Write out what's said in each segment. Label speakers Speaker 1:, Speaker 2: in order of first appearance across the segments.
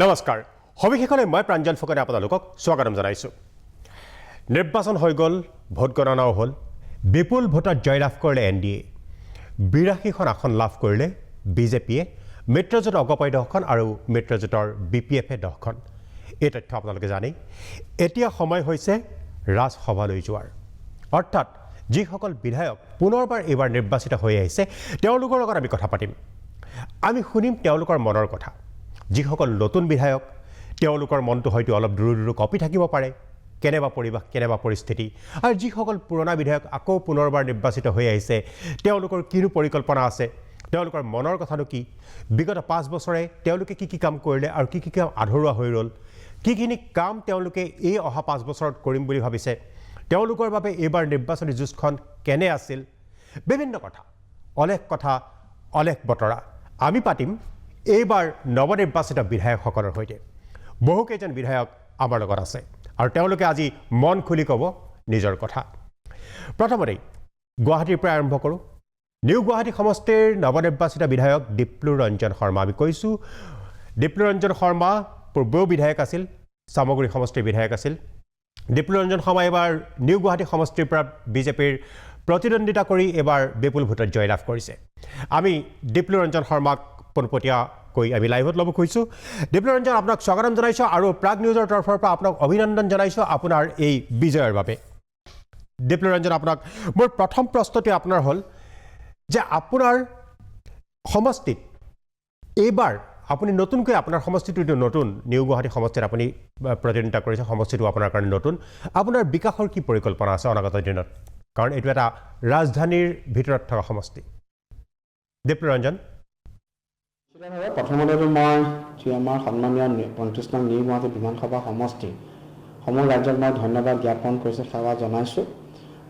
Speaker 1: নমস্কাৰ সবিশেষলৈ মই প্ৰাঞ্জল ফুকনে আপোনালোকক স্বাগতম জনাইছো নিৰ্বাচন হৈ গল ভোট গণনাও হল বিপুল ভোটত জয়লাভ কৰিলে এনডিএ 82খন আসন লাভ কৰিলে বিজেপিয়ে মিত্ৰজোঁট অগপয় 10খন আৰু মিত্ৰজোঁটৰ বিপিএফে 10খন এই তথ্য আপোনালোকে জানে এতিয়া সময় হৈছে ৰাজসভালৈ যোৱাৰ অৰ্থাৎ যিসকল বিধায়ক পুনৰবাৰ এবাৰ নিৰ্বাচিত হৈ আহিছে তেওঁলোকৰ লগত আমি কথা পাতিম আমি শুনিম তেওঁলোকৰ মনৰ কথা যিসকল নতুন বিধায়ক তেওঁলোকৰ মনটো হয়তো অলপ দূৰ কপি থাকিব পাৰে কেনেবা পৰিবেশ কেনেবা পৰিস্থিতি আৰু যিসকল পুৰণা বিধায়ক আকৌ পুনৰবাৰ নিৰ্বাচিত হৈ আহিছে তেওঁলোকৰ কিনো পৰিকল্পনা আছে তেওঁলোকৰ মনৰ কথাটো কি বিগত 5 বছৰে তেওঁলোকে কি কাম কৰিলে আৰু কি কাম আধৰুৱা হৈ ৰল কিখিনি কাম তেওঁলোকে এই অহা 5 বছৰত কৰিম বুলি ভাবিছে তেওঁলোকৰ বাবে এইবাৰ নিৰ্বাচনী যুঁজখন কেনে আছিল বিভিন্ন কথা অলেখ বতৰা আমি পাতিম এইবাৰ নৱনিৰ্বাচিত বিধায়কসকলৰ সৈতে বহুকেইজন বিধায়ক আমাৰ লগত আছে আৰু তেওঁলোকে আজি মন খুলি ক'ব নিজৰ কথা প্ৰথমতে গুৱাহাটীৰ পৰা আৰম্ভ কৰোঁ নিউ গুৱাহাটী সমষ্টিৰ নৱনিৰ্বাচিত বিধায়ক দীপ্লু ৰঞ্জন শৰ্মা আমি কৈছোঁ দীপ্লু ৰঞ্জন শৰ্মা পূৰ্বেও বিধায়ক আছিল সামগ্ৰী সমষ্টিৰ বিধায়ক আছিল দীপ্লু ৰঞ্জন শৰ্মা এবাৰ নিউ গুৱাহাটী সমষ্টিৰ পৰা বিজেপিৰ প্ৰতিদ্বন্দ্বিতা কৰি এবাৰ বিপুল ভোটত জয়লাভ কৰিছে আমি দীপ্লু ৰঞ্জন শৰ্মাক পোনপটীয়াকৈ আমি লাইভত ল'ব খুজিছোঁ দীপ্লু ৰঞ্জন আপোনাক স্বাগতম জনাইছোঁ আৰু প্ৰাগ নিউজৰ তৰফৰ পৰা আপোনাক অভিনন্দন জনাইছোঁ আপোনাৰ এই বিজয়ৰ বাবে দীপ্লু ৰঞ্জন আপোনাক মোৰ প্ৰথম প্ৰশ্নটো আপোনাৰ হ'ল যে আপোনাৰ সমষ্টিত এইবাৰ আপুনি নতুনকৈ আপোনাৰ সমষ্টিটো নতুন নিউ গুৱাহাটী সমষ্টিত আপুনি প্ৰতিদ্বন্দ্বিতা কৰিছে সমষ্টিটো আপোনাৰ কাৰণে নতুন আপোনাৰ বিকাশৰ কি পৰিকল্পনা আছে অনাগত দিনত কাৰণ এইটো এটা ৰাজধানীৰ ভিতৰত থকা সমষ্টি দীপ্লু ৰঞ্জন
Speaker 2: প্ৰথমতে মই আমাৰ সন্মানীয় 35 নং নিউ গুৱাহাটী বিধানসভা সমষ্টি সমূহ ৰাজ্যক মই ধন্যবাদ জ্ঞাপন কৰিছোঁ সেৱা জনাইছোঁ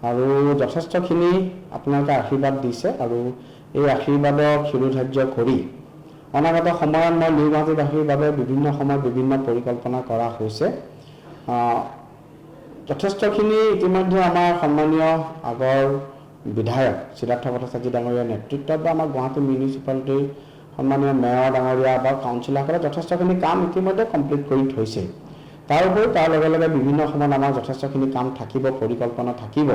Speaker 2: আৰু যথেষ্টখিনি আপোনালোকে আশীৰ্বাদ দিছে আৰু এই আশীৰ্বাদক শিৰোধাৰ্য কৰি অনাগত সময়ত মই নিউ গুৱাহাটীবাসীৰ বাবে বিভিন্ন সময়ত বিভিন্ন পৰিকল্পনা কৰা হৈছে যথেষ্টখিনি ইতিমধ্যে আমাৰ সন্মানীয় আগৰ বিধায়ক সিদ্ধাৰ্থ ভট্টাচাৰ্য ডাঙৰীয়াৰ নেতৃত্বত বা আমাৰ গুৱাহাটী মিউনিচিপালিটিৰ সন্মানীয় মেয়ৰ ডাঙৰীয়া বা কাউন্সিলৰসকলে যথেষ্টখিনি কাম ইতিমধ্যে কমপ্লিট কৰি থৈছে তাৰ উপৰি তাৰ লগে লগে বিভিন্ন সময়ত আমাৰ যথেষ্টখিনি কাম থাকিব পৰিকল্পনা থাকিব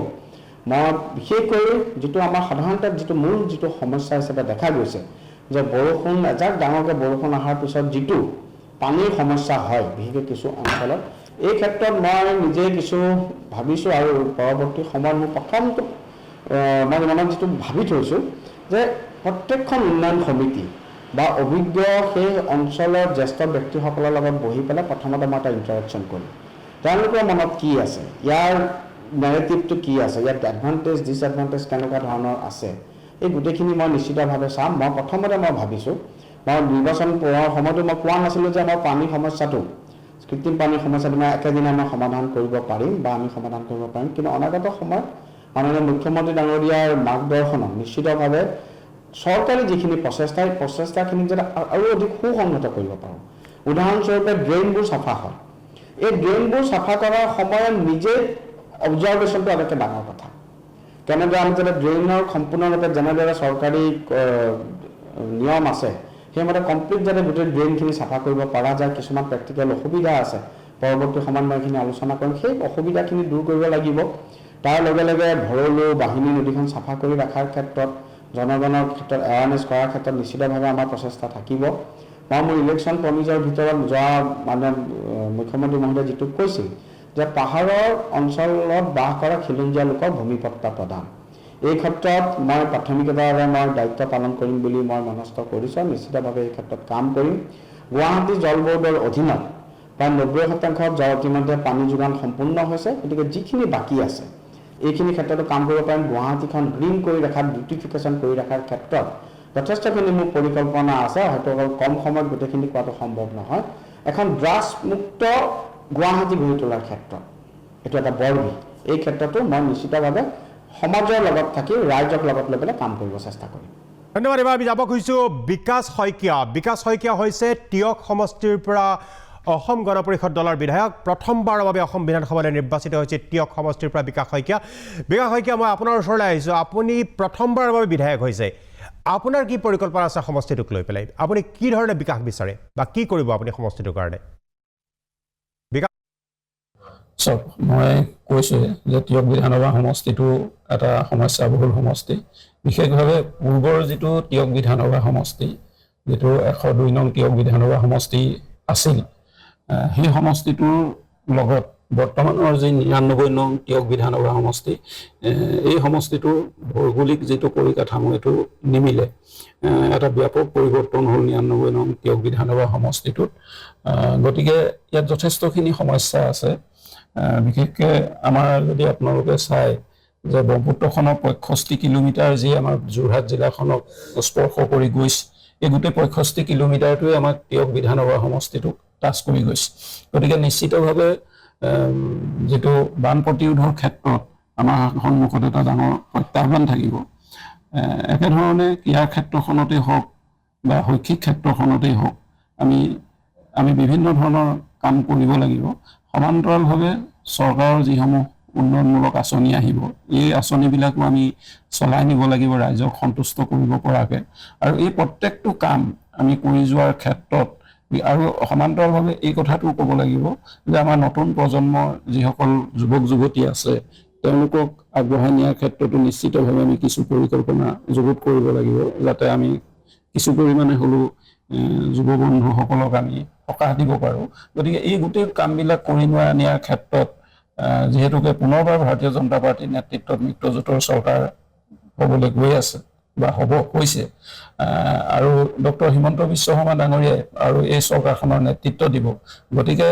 Speaker 2: মই বিশেষকৈ যিটো আমাৰ সাধাৰণতে যিটো মূল যিটো সমস্যা হিচাপে দেখা গৈছে যে বৰষুণ এজাক ডাঙৰকৈ বৰষুণ অহাৰ পিছত যিটো পানীৰ সমস্যা হয় বিশেষকৈ কিছু অঞ্চলত এই ক্ষেত্ৰত মই নিজে কিছু ভাবিছোঁ আৰু পৰৱৰ্তী সময়ত মোৰ প্ৰথমটো মই মনত যিটো ভাবি থৈছোঁ যে প্ৰত্যেকখন উন্নয়ন সমিতি বা অভিজ্ঞ সেই অঞ্চলৰ জ্যেষ্ঠ ব্যক্তিসকলৰ লগত বহি পেলাই প্ৰথমতে মই এটা ইণ্টাৰেকশ্যন কৰিম তেওঁলোকৰ মনত কি আছে ইয়াৰ নেৰেটিভটো কি আছে ইয়াৰ এডভান্টেজ ডিছএডভান্টেজ কেনেকুৱা ধৰণৰ আছে এই গোটেইখিনি মই নিশ্চিতভাৱে চাম মই প্ৰথমতে মই ভাবিছোঁ মই নিৰ্বাচন পোৱাৰ সময়তো মই কোৱা নাছিলোঁ যে আমাৰ পানীৰ সমস্যাটো কৃত্ৰিম পানীৰ সমস্যাটো মই একেদিনাই মই সমাধান কৰিব পাৰিম বা আমি সমাধান কৰিব পাৰিম কিন্তু অনাগত সময়ত মাননীয় মুখ্যমন্ত্ৰী ডাঙৰীয়াৰ মাৰ্গদৰ্শনত নিশ্চিতভাৱে চৰকাৰী যিখিনি প্ৰচেষ্টা এই প্ৰচেষ্টাখিনি যাতে আৰু অধিক সুসংহত কৰিব পাৰোঁ উদাহৰণস্বৰূপে ড্ৰেইনবোৰ চাফা হয় এই ড্ৰেইনবোৰ চাফা কৰাৰ সময়ত নিজে অবজাৰ্ভেশ্যনটো আটাইতকৈ ডাঙৰ কথা কেনেদৰে আমি যাতে ড্ৰেইনৰ সম্পূৰ্ণৰূপে যেনেদৰে চৰকাৰী নিয়ম আছে সেইমতে কমপ্লিট যাতে গোটেই ড্ৰেইনখিনি চাফা কৰিব পৰা যায় কিছুমান প্ৰেক্টিকেল অসুবিধা আছে পৰৱৰ্তী সময়ত মই এইখিনি আলোচনা কৰিম সেই অসুবিধাখিনি দূৰ কৰিব লাগিব তাৰ লগে লগে ভৰলু বাহিনী নদীখন চাফা কৰি ৰখাৰ ক্ষেত্ৰত জনগণৰ ক্ষেত্ৰত এৱাৰনেছ কৰাৰ ক্ষেত্ৰত নিশ্চিতভাৱে আমাৰ প্ৰচেষ্টা থাকিব মই মোৰ ইলেকশ্যন প্ৰমিজৰ ভিতৰত যোৱা মানে মুখ্যমন্ত্ৰী মহোদয়ে যিটো কৈছিল যে পাহাৰৰ অঞ্চলত বাস কৰা খিলঞ্জীয়া লোকক ভূমিপট্টা প্ৰদান এই ক্ষেত্ৰত মই প্ৰাথমিকতাৰে মই দায়িত্ব পালন কৰিম বুলি মই মনস্থ কৰিছোঁ নিশ্চিতভাৱে এই ক্ষেত্ৰত কাম কৰিম গুৱাহাটী জল বৰ্ডৰ অধীনত প্ৰায় 90% ইতিমধ্যে পানী যোগান সম্পূৰ্ণ হৈছে গতিকে যিখিনি বাকী আছে এইখিনি ক্ষেত্ৰতো কাম কৰিব পাৰিম গুৱাহাটীখন গ্ৰীণ কৰি ৰখাত বিউটিফিকেশ্যন কৰি ৰখাৰ ক্ষেত্ৰত যথেষ্টখিনি মোৰ পৰিকল্পনা আছে হয়তো কম সময়ত গোটেইখিনি কৰাটো সম্ভৱ নহয় এখন ড্ৰাগছ মুক্ত গুৱাহাটী গঢ়ি তোলাৰ ক্ষেত্ৰত এইটো এটা বৰবিধ এই ক্ষেত্ৰতো মই নিশ্চিতভাৱে সমাজৰ লগত থাকি ৰাইজক লগত লৈ পেলাই কাম কৰিব চেষ্টা কৰিম
Speaker 1: ধন্যবাদ এবাৰ আমি যাব খুজিছোঁ বিকাশ শইকীয়া হৈছে টিয়ক সমষ্টিৰ পৰা অসম গণ পৰিষদ দলৰ বিধায়ক প্ৰথমবাৰৰ বাবে অসম বিধানসভালৈ নিৰ্বাচিত হৈছে টিয়ক সমষ্টিৰ পৰা বিকাশ শইকীয়া মই আপোনাৰ ওচৰলৈ আহিছোঁ আপুনি প্ৰথমবাৰৰ বাবে বিধায়ক হৈছে আপোনাৰ কি পৰিকল্পনা আছে সমষ্টিটোক লৈ পেলাই আপুনি কি ধৰণে বিকাশ বিচাৰে বা কি কৰিব আপুনি সমষ্টিটোৰ কাৰণে
Speaker 3: চাওক মই কৈছোঁ যে টিয়ক বিধানসভা সমষ্টিটো এটা সমস্যাবহুল সমষ্টি বিশেষভাৱে পূৰ্বৰ যিটো টিয়ক বিধানসভা সমষ্টি যিটো 102 নং টিয়ক বিধানসভা সমষ্টি আছিল সেই সমষ্টিটোৰ লগত বৰ্তমানৰ যি 99 নং টিয়ক বিধানসভা সমষ্টি এই সমষ্টিটোৰ ভৌগোলিক যিটো পৰিকাঠামো এইটো নিমিলে এটা ব্যাপক পৰিৱৰ্তন হ'ল 99 নং টিয়ক বিধানসভা সমষ্টিটোত গতিকে ইয়াত যথেষ্টখিনি সমস্যা আছে বিশেষকৈ আমাৰ যদি আপোনালোকে চায় যে ব্ৰহ্মপুত্ৰখনৰ 65 কিলোমিটাৰ যি আমাৰ যোৰহাট জিলাখনক স্পৰ্শ কৰি গৈছে এই গোটেই 65 কিলোমিটাৰটোৱে আমাৰ টিয়ক বিধানসভা সমষ্টিটোক টাচ কৰি গৈছে গতিকে নিশ্চিতভাৱে যেটো বান প্ৰতিৰোধৰ ক্ষেত্ৰত আমাৰ সন্মুখত এটা ডাঙৰ প্ৰত্যাহ্বান থাকিব একেধৰণে ক্ৰীড়াৰ ক্ষেত্ৰখনতেই হওক বা শৈক্ষিক ক্ষেত্ৰখনতেই হওক আমি বিভিন্ন ধৰণৰ কাম কৰিব লাগিব সমান্তৰালভাৱে চৰকাৰৰ যিসমূহ উন্নয়নমূলক আঁচনি আহিব এই আঁচনিবিলাকো আমি চলাই নিব লাগিব ৰাইজক সন্তুষ্ট কৰিব পৰাকৈ আৰু এই প্ৰত্যেকটো কাম আমি কৰি যোৱাৰ ক্ষেত্ৰত আৰু সমান্তৰালভাৱে এই কথাটো ক'ব লাগিব যে আমাৰ নতুন প্ৰজন্মৰ যিসকল যুৱক যুৱতী আছে তেওঁলোকক আগবঢ়াই নিয়াৰ ক্ষেত্ৰতো নিশ্চিতভাৱে আমি কিছু পৰিকল্পনা যুগুত কৰিব লাগিব যাতে আমি কিছু পৰিমাণে হ'লেও যুৱ বন্ধুসকলক আমি সকাহ দিব পাৰোঁ গতিকে এই গোটেই কামবিলাক কৰি নিয়াৰ ক্ষেত্ৰত যিহেতুকে পুনৰবাৰ ভাৰতীয় জনতা পাৰ্টীৰ নেতৃত্বত মিত্ৰজোঁটৰ চৰকাৰ হ'বলৈ গৈ আছে বা হ'ব হৈছে আৰু ডক্টৰ হিমন্ত বিশ্ব শৰ্মা ডাঙৰীয়াই আৰু এই চৰকাৰখনৰ নেতৃত্ব দিব গতিকে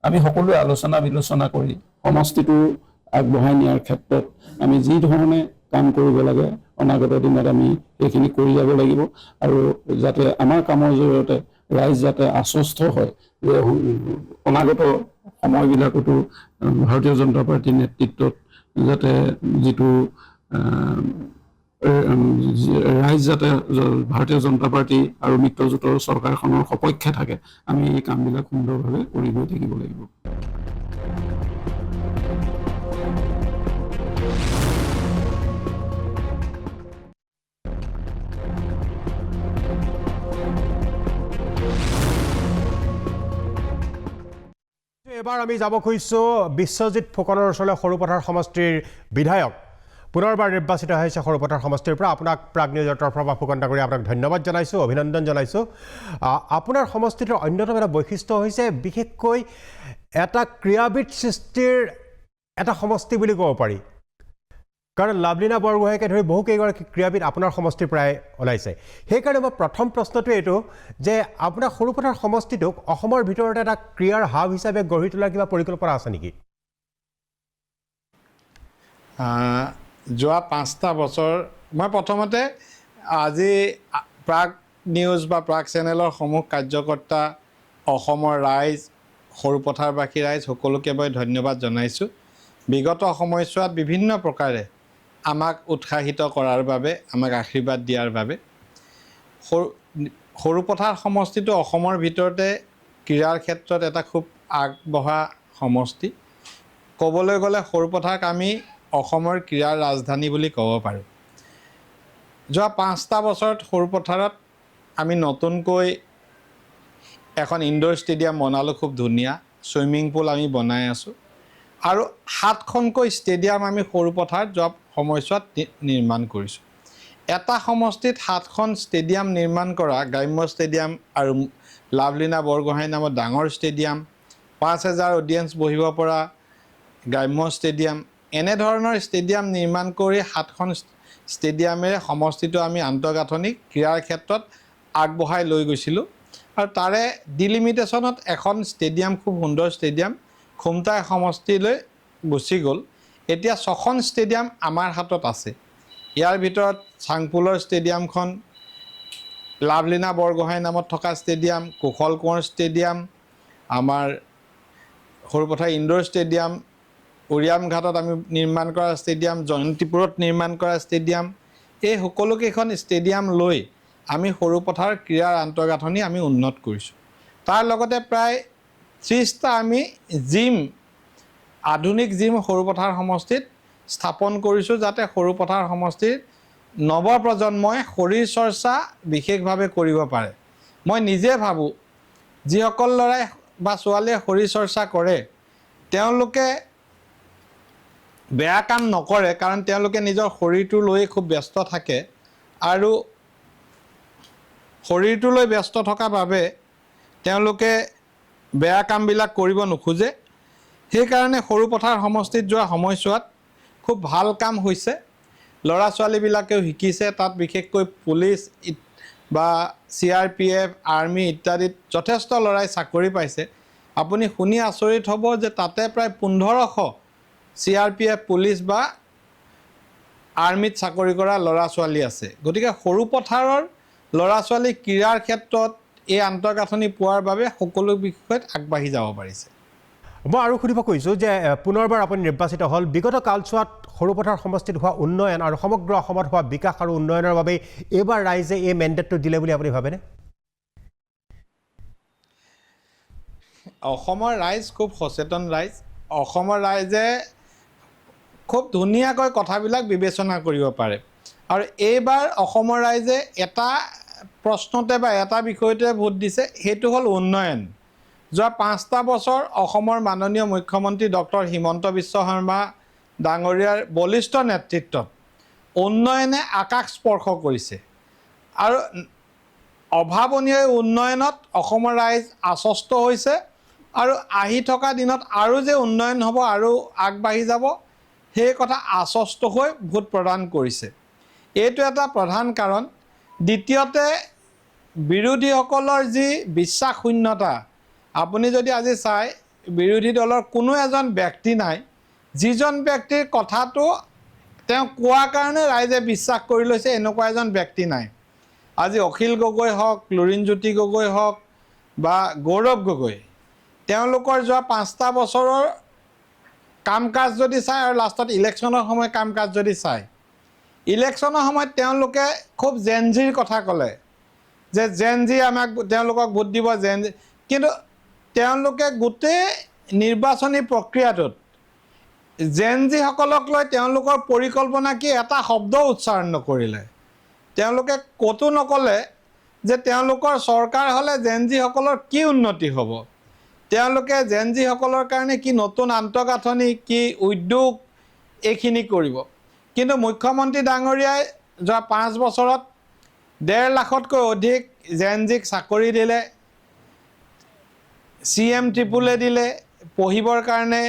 Speaker 3: আমি সকলোৱে আলোচনা বিলোচনা কৰি সমষ্টিটো আগবঢ়াই নিয়াৰ ক্ষেত্ৰত আমি যি ধৰণে কাম কৰিব লাগে অনাগত দিনত আমি এইখিনি কৰি যাব লাগিব আৰু যাতে আমাৰ কামৰ জৰিয়তে ৰাইজ যাতে আশ্বস্ত হয় যে অনাগত সময়বিলাকতো ভাৰতীয় জনতা পাৰ্টীৰ নেতৃত্বত যাতে যিটো ৰাইজ যাতে ভাৰতীয় জনতা পাৰ্টী আৰু মিত্ৰজোঁটৰ চৰকাৰখনৰ সপক্ষে থাকে আমি এই কামবিলাক সুন্দৰভাৱে কৰি গৈ থাকিব লাগিব
Speaker 1: এবাৰ আমি যাব খুজিছোঁ বিশ্বজিৎ ফুকনৰ ওচৰলৈ সৰুপথাৰ সমষ্টিৰ বিধায়ক পুনৰবাৰ নিৰ্বাচিত হৈছে সৰুপথাৰ সমষ্টিৰ পৰা আপোনাক প্ৰাগ নিউজৰ তৰফৰ পৰা ফুকন ডাঙৰীয়া আপোনাক ধন্যবাদ জনাইছোঁ অভিনন্দন জনাইছোঁ আপোনাৰ সমষ্টিটোৰ অন্যতম এটা বৈশিষ্ট্য হৈছে বিশেষকৈ এটা ক্ৰীড়াবিদ সৃষ্টিৰ এটা সমষ্টি বুলি ক'ব পাৰি কাৰণ লাভলীনা বৰগোহাঁইকে ধৰি বহুকেইগৰাকী ক্ৰীড়াবিদ আপোনাৰ সমষ্টিৰ পৰাই ওলাইছে সেইকাৰণে মই প্ৰথম প্ৰশ্নটো এইটো যে আপোনাৰ সৰুপথাৰ সমষ্টিটোক অসমৰ ভিতৰতে এটা ক্ৰীড়াৰ হাব হিচাপে গঢ়ি তোলাৰ কিবা পৰিকল্পনা আছে নেকি
Speaker 4: যোৱা 5টা বছৰ মই প্ৰথমতে আজি প্ৰাগ নিউজ বা প্ৰাগ চেনেলৰ সমূহ কাৰ্যকৰ্তা অসমৰ ৰাইজ সৰুপথাৰবাসী ৰাইজ সকলোকে মই ধন্যবাদ জনাইছোঁ বিগত সময়ছোৱাত বিভিন্ন প্ৰকাৰে আমাক উৎসাহিত কৰাৰ বাবে আমাক আশীৰ্বাদ দিয়াৰ বাবে সৰুপথাৰ সমষ্টিটো অসমৰ ভিতৰতে ক্ৰীড়াৰ ক্ষেত্ৰত এটা খুব আগবঢ়া সমষ্টি ক'বলৈ গ'লে সৰুপথাৰক আমি অসমৰ ক্ৰীড়াৰ ৰাজধানী বুলি ক'ব পাৰোঁ যোৱা 5টা বছৰত সৰুপথাৰত আমি নতুনকৈ এখন ইনডোৰ ষ্টেডিয়াম বনালোঁ খুব ধুনীয়া ছুইমিং পুল আমি বনাই আছোঁ আৰু 7খনকৈ ষ্টেডিয়াম আমি সৰুপথাৰত যোৱা সময়ছোৱাত নিৰ্মাণ কৰিছোঁ এটা সমষ্টিত 7খন ষ্টেডিয়াম নিৰ্মাণ কৰা গ্ৰাম্য ষ্টেডিয়াম আৰু লাভলীনা বৰগোহাঁই নামৰ ডাঙৰ ষ্টেডিয়াম 5000 অডিয়েঞ্চ বহিব পৰা গ্ৰাম্য ষ্টেডিয়াম এনেধৰণৰ ষ্টেডিয়াম নিৰ্মাণ কৰি 7খন ষ্টেডিয়ামেৰে সমষ্টিটো আমি আন্তঃগাঁথনি ক্ৰীড়াৰ ক্ষেত্ৰত আগবঢ়াই লৈ গৈছিলোঁ আৰু তাৰে ডিলিমিটেশ্যনত এখন ষ্টেডিয়াম খুব সুন্দৰ ষ্টেডিয়াম খুমটাই সমষ্টিলৈ গুচি গ'ল এতিয়া 6খন ষ্টেডিয়াম আমাৰ হাতত আছে ইয়াৰ ভিতৰত চাংপুলৰ ষ্টেডিয়ামখন লাভলীনা বৰগোহাঁই নামত থকা ষ্টেডিয়াম কুশল কোঁৱৰ ষ্টেডিয়াম আমাৰ সৰুপথাৰ ইনডোৰ ষ্টেডিয়াম উৰিয়ামঘাটত আমি নিৰ্মাণ কৰা ষ্টেডিয়াম জয়ন্তীপুৰত নিৰ্মাণ কৰা ষ্টেডিয়াম এই সকলোকেইখন ষ্টেডিয়াম লৈ আমি সৰুপথাৰ ক্ৰীড়াৰ আন্তঃগাঁথনি আমি উন্নত কৰিছোঁ তাৰ লগতে প্ৰায় 30টা আমি জিম আধুনিক জিম সৰুপথাৰ সমষ্টিত স্থাপন কৰিছোঁ যাতে সৰুপথাৰ সমষ্টিৰ নৱপ্ৰজন্মই শৰীৰ চৰ্চা বিশেষভাৱে কৰিব পাৰে। মই নিজে ভাবোঁ যিসকল ল'ৰাই বা ছোৱালীয়ে শৰীৰ চৰ্চা কৰে তেওঁলোকে বেয়া কাম নকৰে, কাৰণ তেওঁলোকে নিজৰ শৰীৰটো লৈ খুব ব্যস্ত থাকে আৰু শৰীৰটো লৈ ব্যস্ত থকাৰ বাবে তেওঁলোকে বেয়া কামবিলাক কৰিব নোখোজে। সেইকাৰণে সৰুপথাৰ সমষ্টিত যোৱা সময়ছোৱাত খুব ভাল কাম হৈছে। ল'ৰা ছোৱালীবিলাকেও শিকিছে, তাত বিশেষকৈ পুলিচ বা CRPF, আৰ্মি ইত্যাদিত যথেষ্ট ল'ৰাই চাকৰি পাইছে। আপুনি শুনি আচৰিত হ'ব যে তাতে প্ৰায় 1500 CRPF, পুলিচ বা আৰ্মিত চাকৰি কৰা ল'ৰা ছোৱালী আছে। গতিকে সৰুপথাৰৰ ল'ৰা ছোৱালী ক্ৰীড়াৰ ক্ষেত্ৰত এই আন্তঃগাঁথনি পোৱাৰ বাবে সকলো বিষয়ত আগবাঢ়ি যাব পাৰিছে।
Speaker 1: মই আৰু সুধিব খুজিছোঁ যে পুনৰবাৰ আপুনি নিৰ্বাচিত হ'ল, বিগত কালছোৱাত সৰুপথাৰ সমষ্টিত হোৱা উন্নয়ন আৰু সমগ্ৰ অসমত হোৱা বিকাশ আৰু উন্নয়নৰ বাবে এইবাৰ ৰাইজে এই মেণ্ডেটটো দিলে বুলি আপুনি ভাবেনে?
Speaker 4: অসমৰ ৰাইজ খুব সচেতন ৰাইজ। অসমৰ ৰাইজে খুব ধুনীয়াকৈ কথাবিলাক বিবেচনা কৰিব পাৰে আৰু এইবাৰ অসমৰ ৰাইজে এটা প্ৰশ্নতে বা এটা বিষয়তে ভোট দিছে, সেইটো হ'ল উন্নয়ন। যোৱা 5টা বছৰ অসমৰ মাননীয় মুখ্যমন্ত্ৰী ডক্টৰ হিমন্ত বিশ্ব শৰ্মা ডাঙৰীয়াৰ বলিষ্ঠ নেতৃত্বত উন্নয়নে আকাশ স্পৰ্শ কৰিছে আৰু অভাৱনীয় উন্নয়নত অসমৰ ৰাইজ আশ্বস্ত হৈছে আৰু আহি থকা দিনত আৰু যে উন্নয়ন হ'ব আৰু আগবাঢ়ি যাব সেই কথা আশ্বস্ত হৈ ভোট প্ৰদান কৰিছে। এইটো এটা প্ৰধান কাৰণ। দ্বিতীয়তে বিৰোধীসকলৰ যি বিশ্বাসশূন্যতা, আপুনি যদি আজি চাই বিৰোধী দলৰ কোনো এজন ব্যক্তি নাই যিজন ব্যক্তিৰ কথাটো তেওঁ কোৱাৰ কাৰণে ৰাইজে বিশ্বাস কৰি লৈছে, এনেকুৱা এজন ব্যক্তি নাই। আজি অখিল গগৈ হওক, লুৰিণজ্যোতি গগৈ হওক বা গৌৰৱ গগৈ, তেওঁলোকৰ যোৱা 5টা বছৰৰ কাম কাজ যদি চায় আৰু লাষ্টত ইলেকশ্যনৰ সময়ত কাম কাজ যদি চায়, ইলেকশ্যনৰ সময়ত তেওঁলোকে খুব জেনজিৰ কথা ক'লে যে জেনজি আমাক তেওঁলোকক ভোট দিব জেনজি, কিন্তু তেওঁলোকে গোটেই নিৰ্বাচনী প্ৰক্ৰিয়াটোত জেনজিসকলক লৈ তেওঁলোকৰ পৰিকল্পনা কি এটা শব্দও উচ্চাৰণ নকৰিলে। তেওঁলোকে ক'তো নক'লে যে তেওঁলোকৰ চৰকাৰ হ'লে জেনজিসকলৰ কি উন্নতি হ'ব, তেওঁলোকে জেনজিসকলৰ কাৰণে কি নতুন আন্তঃগাঁথনি, কি উদ্যোগ এইখিনি কৰিব। কিন্তু মুখ্যমন্ত্ৰী ডাঙৰীয়াই যোৱা 5 বছৰত 1.5 লাখতকৈ অধিক জেনজিক চাকৰি দিলে, CM ট্ৰিপুলে দিলে, পঢ়িবৰ কাৰণে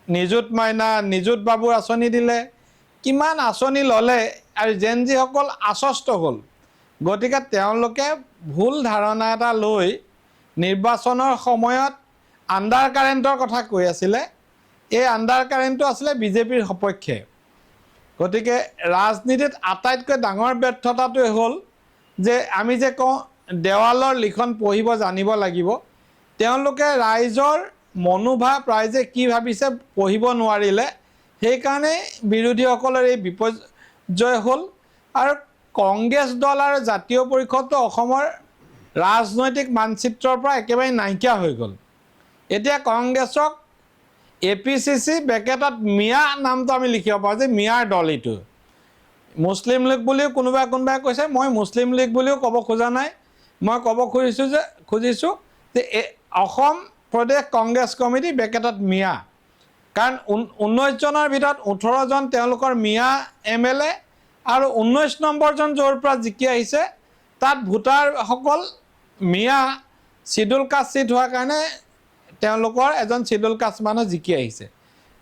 Speaker 4: নিযুত মাইনা, নিযুত বাবুৰ আঁচনি দিলে, কিমান আঁচনি ল'লে আৰু জেনজিসকল আশ্বস্ত হ'ল। গতিকে তেওঁলোকে ভুল ধাৰণা এটা লৈ নিৰ্বাচনৰ সময়ত আণ্ডাৰ কাৰেণ্টৰ কথা কৈ আছিলে। এই আণ্ডাৰ কাৰেণ্টটো আছিলে বিজেপিৰ সপক্ষে। গতিকে ৰাজনীতিত আটাইতকৈ ডাঙৰ ব্যৰ্থতাটোৱে হ'ল যে আমি যে কওঁ দেৱালৰ লিখন পঢ়িব জানিব লাগিব, তেওঁলোকে ৰাইজৰ মনোভাৱ, ৰাইজে কি ভাবিছে পঢ়িব নোৱাৰিলে। সেইকাৰণে বিৰোধীসকলৰ এই বিপৰ্যয় হ'ল আৰু কংগ্ৰেছ দল আৰু জাতীয় পৰিষদটো অসমৰ ৰাজনৈতিক মানচিত্ৰৰ পৰা একেবাৰে নাইকিয়া হৈ গ'ল। এতিয়া কংগ্ৰেছক APCC বেকেটত মিয়া নামটো আমি লিখিব পাৰোঁ যে মিয়াৰ দল এইটো। মুছলিম লীগ বুলিও কোনোবাই কৈছে, মই মুছলিম লীগ বুলিও ক'ব খোজা নাই। মই ক'ব খুজিছোঁ যে অসম প্ৰদেশ কংগ্ৰেছ কমিটি বেকেটত মিয়া, কাৰণ 19 জনৰ ভিতৰত 18 জন তেওঁলোকৰ মিয়া MLA আৰু 19 নম্বৰজন য'ৰ পৰা জিকি আহিছে তাত ভোটাৰসকল মিয়া চিডুল কাষ্ট চিট হোৱাৰ কাৰণে তেওঁলোকৰ এজন চিডুল কাষ্ট মানুহ জিকি আহিছে।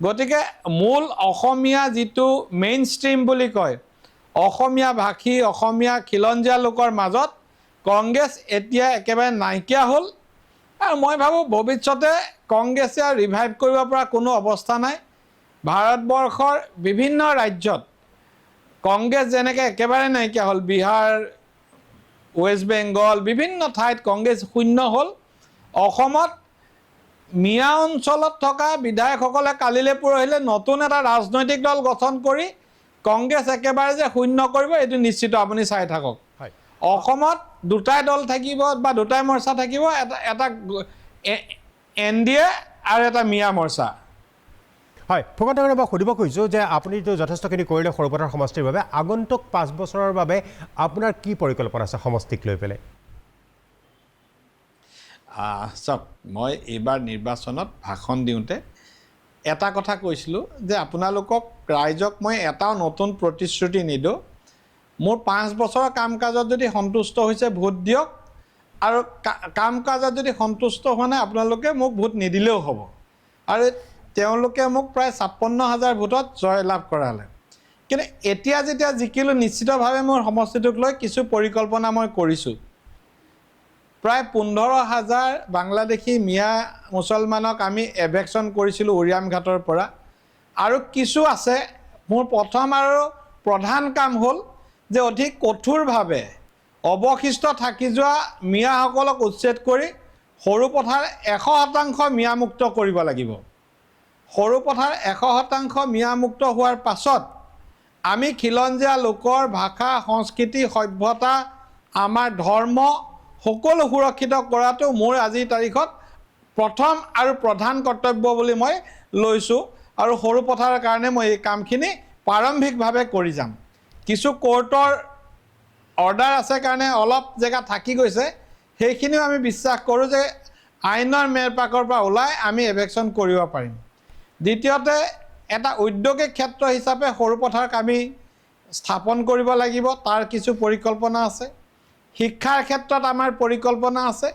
Speaker 4: গতিকে মূল অসমীয়া যিটো মেইন ষ্ট্ৰীম বুলি কয়, অসমীয়া ভাষী, অসমীয়া খিলঞ্জীয়া লোকৰ মাজত কংগ্ৰেছ এতিয়া একেবাৰে নাইকিয়া হ'ল আৰু মই ভাবোঁ ভৱিষ্যতে কংগ্ৰেছে ৰিভাইভ কৰিব পৰা কোনো অৱস্থা নাই। ভাৰতবৰ্ষৰ বিভিন্ন ৰাজ্যত কংগ্ৰেছ যেনেকৈ একেবাৰে নাইকিয়া হ'ল, বিহাৰ, ৱেষ্ট বেংগল, বিভিন্ন ঠাইত কংগ্ৰেছ শূন্য হ'ল, অসমত মিয়া অঞ্চলত থকা বিধায়কসকলে কালিলৈ পৰহিলে নতুন এটা ৰাজনৈতিক দল গঠন কৰি কংগ্ৰেছ একেবাৰে যে শূন্য কৰিব এইটো নিশ্চিত। আপুনি চাই থাকক, অসমত দুটাই দল থাকিব বা দুটাই মৰ্চা থাকিব, এটা NDA আৰু এটা মিয়া মৰ্চা।
Speaker 1: হয় ফুকন ডাঙৰীয়া মই সুধিব খুজিছোঁ যে আপুনিতো যথেষ্টখিনি কৰিলে সৰুপথাৰ সমষ্টিৰ বাবে আগন্তুক 5 বছৰৰ বাবে আপোনাৰ কি পৰিকল্পনা আছে সমষ্টিক লৈ পেলাই
Speaker 4: চাওক মই এইবাৰ নিৰ্বাচনত ভাষণ দিওঁতে এটা কথা কৈছিলোঁ যে আপোনালোকক ৰাইজক মই এটাও নতুন প্ৰতিশ্ৰুতি নিদিওঁ মোৰ 5 বছৰৰ কাম কাজত যদি সন্তুষ্ট হৈছে ভোট দিয়ক আৰু কাম কাজত যদি সন্তুষ্ট হোৱা নাই আপোনালোকে মোক ভোট নিদিলেও হ'ব আৰু তেওঁলোকে মোক প্ৰায় 56,000 ভোটত জয়লাভ কৰালে কিন্তু এতিয়া যেতিয়া জিকিলোঁ নিশ্চিতভাৱে মোৰ সমষ্টিটোক লৈ কিছু পৰিকল্পনা মই কৰিছোঁ প্ৰায় 15,000 বাংলাদেশী মিয়া মুছলমানক আমি এভেকশ্যন কৰিছিলোঁ উৰিয়াম ঘাটৰ পৰা আৰু কিছু আছে মোৰ প্ৰথম আৰু প্ৰধান কাম হ'ল যে অধিক কঠোৰভাৱে অৱশিষ্ট থাকি যোৱা মিয়াসকলক উচ্ছেদ কৰি সৰুপথাৰ 100% মিয়ামুক্ত কৰিব লাগিব সৰুপথাৰ 100% মিয়ামুক্ত হোৱাৰ পাছত আমি খিলঞ্জীয়া লোকৰ ভাষা সংস্কৃতি সভ্যতা আমাৰ ধৰ্ম সকলো সুৰক্ষিত কৰাটো মোৰ আজিৰ তাৰিখত প্ৰথম আৰু প্ৰধান কৰ্তব্য বুলি মই লৈছোঁ আৰু সৰুপথাৰৰ কাৰণে মই এই কামখিনি প্ৰাৰম্ভিকভাৱে কৰি যাম কিছু কোৰ্টৰ অৰ্ডাৰ আছে কাৰণে অলপ জেগা থাকি গৈছে সেইখিনিও আমি বিশ্বাস কৰোঁ যে আইনৰ মেৰপাকৰ পৰা ওলাই আমি এভেকশ্যন কৰিব পাৰিম দ্বিতীয়তে এটা উদ্যোগিক ক্ষেত্ৰ হিচাপে সৰুপথাৰক আমি স্থাপন কৰিব লাগিব তাৰ কিছু পৰিকল্পনা আছে শিক্ষাৰ ক্ষেত্ৰত আমাৰ পৰিকল্পনা আছে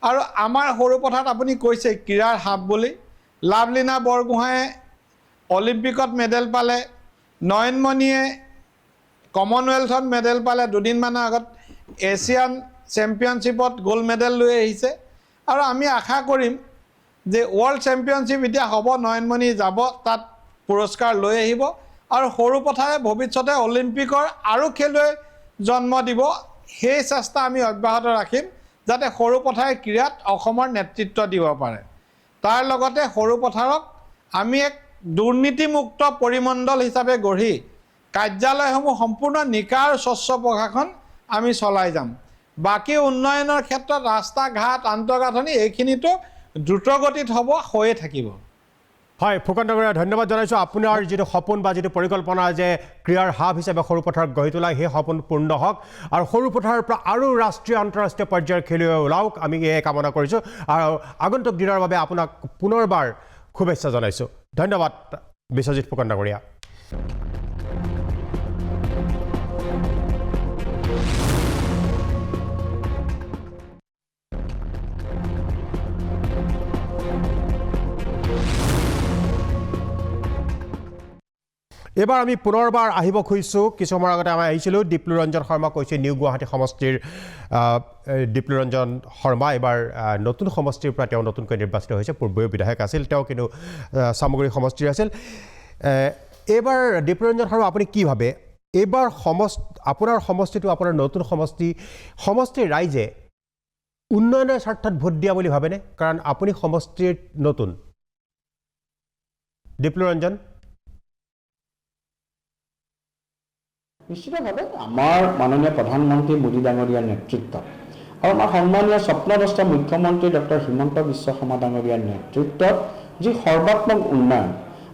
Speaker 4: আৰু আমাৰ সৰুপথাৰত আপুনি কৈছে ক্ৰীড়াৰ হাব বুলি লাভলীনা বৰগোহাঁয়ে অলিম্পিকত মেডেল পালে নয়নমণিয়ে কমনৱেলথত মেডেল পালে দুদিনমানৰ আগত এছিয়ান চেম্পিয়নশ্বিপত গ'ল্ড মেডেল লৈ আহিছে আৰু আমি আশা কৰিম যে ৱৰ্ল্ড চেম্পিয়নশ্বিপ এতিয়া হ'ব নয়নমণি যাব তাত পুৰস্কাৰ লৈ আহিব আৰু সৰুপথাৰে ভৱিষ্যতে অলিম্পিকৰ আৰু খেলুৱৈ জন্ম দিব সেই চেষ্টা আমি অব্যাহত ৰাখিম যাতে সৰুপথাৰে ক্ৰীড়াত অসমৰ নেতৃত্ব দিব পাৰে তাৰ লগতে সৰুপথাৰক আমি এক দুৰ্নীতিমুক্ত পৰিমণ্ডল হিচাপে গঢ়ি কাৰ্যালয়সমূহ সম্পূৰ্ণ নিকা আৰু স্বচ্ছ প্ৰশাসন আমি চলাই যাম বাকী উন্নয়নৰ ক্ষেত্ৰত ৰাস্তা ঘাট আন্তঃগাঁথনি এইখিনিতো দ্ৰুতগতিত হ'ব হৈয়ে থাকিব
Speaker 1: হয় ফুকন ডাঙৰীয়া ধন্যবাদ জনাইছোঁ আপোনাৰ যিটো সপোন বা যিটো পৰিকল্পনা যে ক্ৰীড়াৰ হাব হিচাপে সৰুপথাৰক গঢ়ি তোলা সেই সপোন পূৰ্ণ হওক আৰু সৰুপথাৰৰ পৰা আৰু ৰাষ্ট্ৰীয় আন্তঃৰাষ্ট্ৰীয় পৰ্যায়ৰ খেলুৱৈ ওলাওক আমি এই কামনা কৰিছোঁ আৰু আগন্তুক দিনৰ বাবে আপোনাক পুনৰবাৰ শুভেচ্ছা জনাইছোঁ ধন্যবাদ বিশ্বজিৎ ফুকন ডাঙৰীয়া এবাৰ আমি পুনৰবাৰ আহিব খুজিছোঁ কিছু সময়ৰ আগতে আমি আহিছিলোঁ দীপ্লুৰঞ্জন শৰ্মা কৈছে নিউ গুৱাহাটী সমষ্টিৰ দীপ্লুৰঞ্জন শৰ্মা এবাৰ নতুন সমষ্টিৰ পৰা তেওঁ নতুনকৈ নিৰ্বাচিত হৈছে পূৰ্বেও বিধায়ক আছিল তেওঁ কিন্তু সামগ্ৰী সমষ্টিৰ আছিল এইবাৰ দীপ্লুৰঞ্জন শৰ্মা আপুনি কি ভাবে এইবাৰ আপোনাৰ সমষ্টিটো আপোনাৰ নতুন সমষ্টিৰ ৰাইজে উন্নয়নৰ স্বাৰ্থত ভোট দিয়া বুলি ভাবেনে কাৰণ আপুনি সমষ্টিৰ নতুন দীপ্লুৰঞ্জন
Speaker 2: নিশ্চিতভাৱে আমাৰ মাননীয় প্ৰধানমন্ত্ৰী মোদী ডাঙৰীয়াৰ নেতৃত্বত আৰু আমাৰ সন্মানীয় স্বপ্নদ্ৰষ্ট মুখ্যমন্ত্ৰী ডক্টৰ হিমন্ত বিশ্ব শৰ্মা ডাঙৰীয়াৰ নেতৃত্বত যি সৰ্বাত্মক উন্নয়ন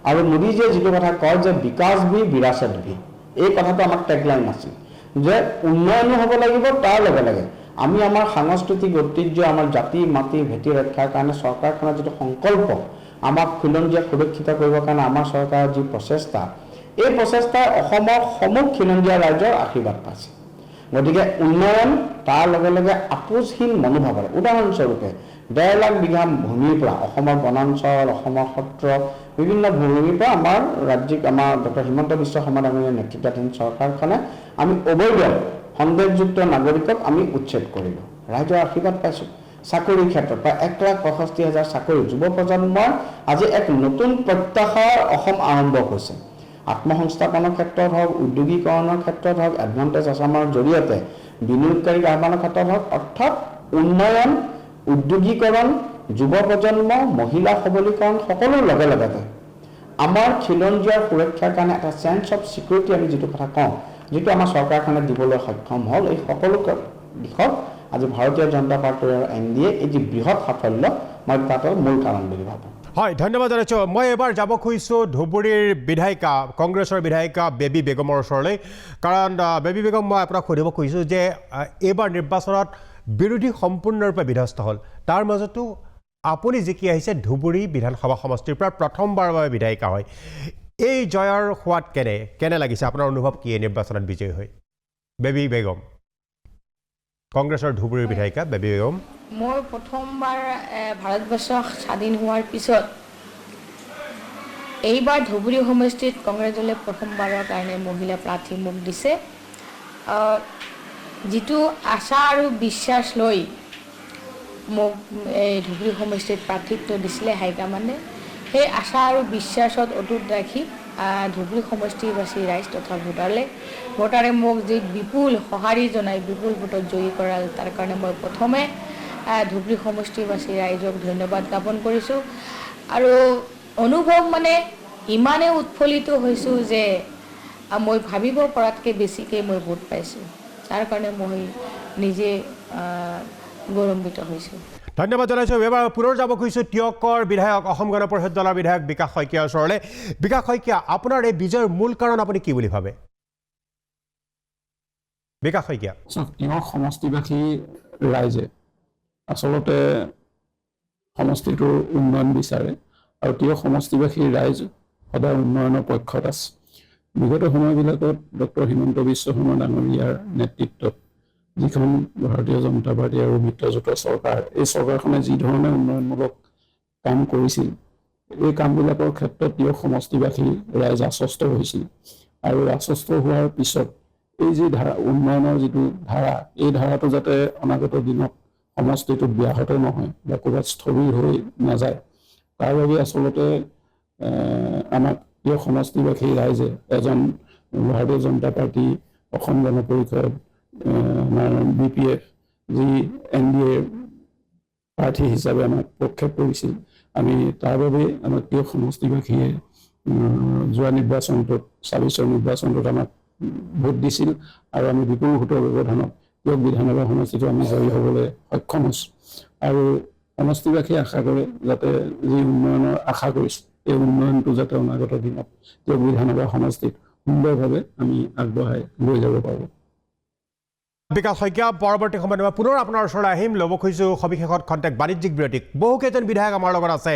Speaker 2: আৰু মোদীজীয়ে যিটো কথা কয় যে বিকাশ ভি বিৰাসত ভি এই কথাটো আমাৰ টেগলাইন আছিল যে উন্নয়নো হ'ব লাগিব তাৰ লগে লগে আমি আমাৰ সাংস্কৃতিক ঐতিহ্য আমাৰ জাতি মাটি ভেটি ৰক্ষাৰ কাৰণে চৰকাৰখনৰ যিটো সংকল্প আমাক খিলঞ্জীয়াক সুৰক্ষিত কৰিবৰ কাৰণে আমাৰ চৰকাৰৰ যি প্ৰচেষ্টা এই প্ৰচেষ্টাই অসমৰ সমূহ খিলঞ্জীয়া ৰাইজৰ আশীৰ্বাদ পাইছে গতিকে উন্নয়ন তাৰ লগে লগে আপোচহীন মনোভাৱৰ উদাহৰণস্বৰূপে 1.5 লাখ বিঘা ভূমিৰ পৰা অসমৰ বনাঞ্চল অসমৰ সত্ৰ বিভিন্ন ভূমিৰ পৰা আমাৰ ৰাজ্যিক আমাৰ ডক্টৰ হিমন্ত বিশ্ব শৰ্মা ডাঙৰীয়াৰ নেতৃত্বাধীন চৰকাৰখনে আমি অবৈধ সন্দেহযুক্ত নাগৰিকক আমি উচ্ছেদ কৰিলোঁ ৰাইজৰ আশীৰ্বাদ পাইছোঁ চাকৰিৰ ক্ষেত্ৰত প্ৰায় 1,65,000 চাকৰি যুৱ প্ৰজন্মৰ আজি এক নতুন প্ৰত্যাশাৰ অসম আৰম্ভ হৈছে আত্মসংস্থাপনৰ ক্ষেত্ৰত হওক উদ্যোগীকৰণৰ ক্ষেত্ৰত হওক এডভান্টেজ আছামৰ জৰিয়তে বিনিয়োগকাৰীক আহ্বানৰ ক্ষেত্ৰত হওক অৰ্থাৎ উন্নয়ন উদ্যোগীকৰণ যুৱ প্ৰজন্ম মহিলা সবলীকৰণ সকলোৰ লগে লগতে আমাৰ খিলঞ্জীয়াৰ সুৰক্ষাৰ কাৰণে এটা চেন্স অফ ছিকিউৰিটি আমি যিটো কথা কওঁ যিটো আমাৰ চৰকাৰখনে দিবলৈ সক্ষম হ'ল এই সকলো দিশত আজি ভাৰতীয় জনতা পাৰ্টি আৰু NDA এই যি বৃহৎ সাফল্য মই তাতে মূল কাৰণ বুলি ভাবোঁ
Speaker 1: হয় ধন্যবাদ জনাইছোঁ মই এবাৰ যাব খুজিছোঁ ধুবুৰীৰ বিধায়িকা কংগ্ৰেছৰ বিধায়িকা বেবী বেগমৰ ওচৰলৈ কাৰণ বেবী বেগম মই আপোনাক সুধিব খুজিছোঁ যে এইবাৰ নিৰ্বাচনত বিৰোধী সম্পূৰ্ণৰূপে বিধ্বস্ত হ'ল তাৰ মাজতো আপুনি জিকি আহিছে ধুবুৰী বিধানসভা সমষ্টিৰ পৰা প্ৰথমবাৰৰ বাবে বিধায়িকা হয় এই জয়ৰ সোৱাদ কেনে লাগিছে আপোনাৰ অনুভৱ কি এই নিৰ্বাচনত বিজয়ী হৈ বেবী বেগম কংগ্ৰেছৰ ধুবুৰীৰ বিধায়িকা বেবী বেগম
Speaker 5: মই প্ৰথমবাৰ ভাৰতবৰ্ষ স্বাধীন হোৱাৰ পিছত এইবাৰ ধুবুৰী সমষ্টিত কংগ্ৰেছ দলে প্ৰথমবাৰৰ কাৰণে মহিলা প্ৰাৰ্থী মোক দিছে যিটো আশা আৰু বিশ্বাস লৈ মোক এই ধুবুৰী সমষ্টিত প্ৰাৰ্থিত্ব দিছিলে হাইকমাণ্ডে সেই আশা আৰু বিশ্বাসত অটুট ৰাখি ধুবুৰী সমষ্টিবাসী ৰাইজ তথা ভোটাৰে মোক যি বিপুল সঁহাৰি জনাই বিপুল ভোটত জয়ী কৰাল তাৰ কাৰণে মই প্ৰথমে ধুবুৰী সমষ্টিবাসী ৰাইজক ধন্যবাদ জ্ঞাপন কৰিছোঁ আৰু অনুভৱ মানে ইমানেই উৎফুল্লিত হৈছোঁ যে মই ভাবিব পৰাতকৈ বেছিকৈ মই ভোট পাইছোঁ তাৰ কাৰণে মই নিজে গৌৰৱান্বিত হৈছোঁ
Speaker 1: ধন্যবাদ জনাইছোঁ এবাৰ পুনৰ যাব খুজিছোঁ টিয়কৰ বিধায়ক অসম গণ পৰিষদ দলৰ বিধায়ক বিকাশ শইকীয়াৰ ওচৰলৈ বিকাশ শইকীয়া আপোনাৰ এই বিজয়ৰ মূল কাৰণ আপুনি কি বুলি ভাবে বিকাশ শইকীয়া
Speaker 3: টিয়ক সমষ্টিবাসী ৰাইজে আচলতে সমষ্টিটোৰ উন্নয়ন বিচাৰে আৰু টিয়ক সমষ্টিবাসী ৰাইজ সদায় উন্নয়নৰ পক্ষত আছে বিগত সময়বিলাকত ডক্টৰ হিমন্ত বিশ্ব শৰ্মা ডাঙৰীয়াৰ নেতৃত্বত যিখন ভাৰতীয় জনতা পাৰ্টী আৰু মিত্ৰজোঁটৰ চৰকাৰ এই চৰকাৰখনে যি ধৰণে উন্নয়নমূলক কাম কৰিছিল এই কামবিলাকৰ ক্ষেত্ৰত টিয়ক সমষ্টিবাসী ৰাইজ আশ্বস্ত হৈছিল আৰু আশ্বস্ত হোৱাৰ পিছত এই যি ধাৰা উন্নয়নৰ যিটো ধাৰা এই ধাৰাটো যাতে অনাগত দিনত সমষ্টিটোত ব্যাহত নহয় বা ক'ৰবাত স্থবিৰ হৈ নাযায় তাৰ বাবে আচলতে আমাক টিয়ক সমষ্টিবাসী ৰাইজে এজন ভাৰতীয় জনতা পাৰ্টী অসম গণ পৰিষদ আমাৰ BPF যি NDA প্ৰাৰ্থী হিচাপে আমাক প্ৰক্ষেপ কৰিছিল আমি তাৰ বাবে আমাক টিয়ক সমষ্টিবাসীয়ে যোৱা নিৰ্বাচনটোত ২৬ৰ নিৰ্বাচনটোত আমাক ভোট দিছিল আৰু আমি বিপুল ভোটৰ ব্যৱধানত টিয়ক বিধানসভা সমষ্টিটো আমি জয়ী হ'বলৈ সক্ষম হৈছোঁ আৰু সমষ্টিবাসীয়ে আশা কৰে যাতে যি উন্নয়নৰ আশা কৰিছোঁ এই উন্নয়নটো যাতে অনাগত দিনত টিয়ক বিধানসভা সমষ্টিত সুন্দৰভাৱে আমি আগবঢ়াই লৈ যাব পাৰোঁ
Speaker 1: বিকাশ শইকীয়া পৰৱৰ্তী সময়ত মই পুনৰ আপোনাৰ ওচৰলৈ আহিম ল'ব খুজিছোঁ সবিশেষত খন্তেক বাণিজ্যিক বিৰতিক বহুকেইজন বিধায়ক আমাৰ লগত আছে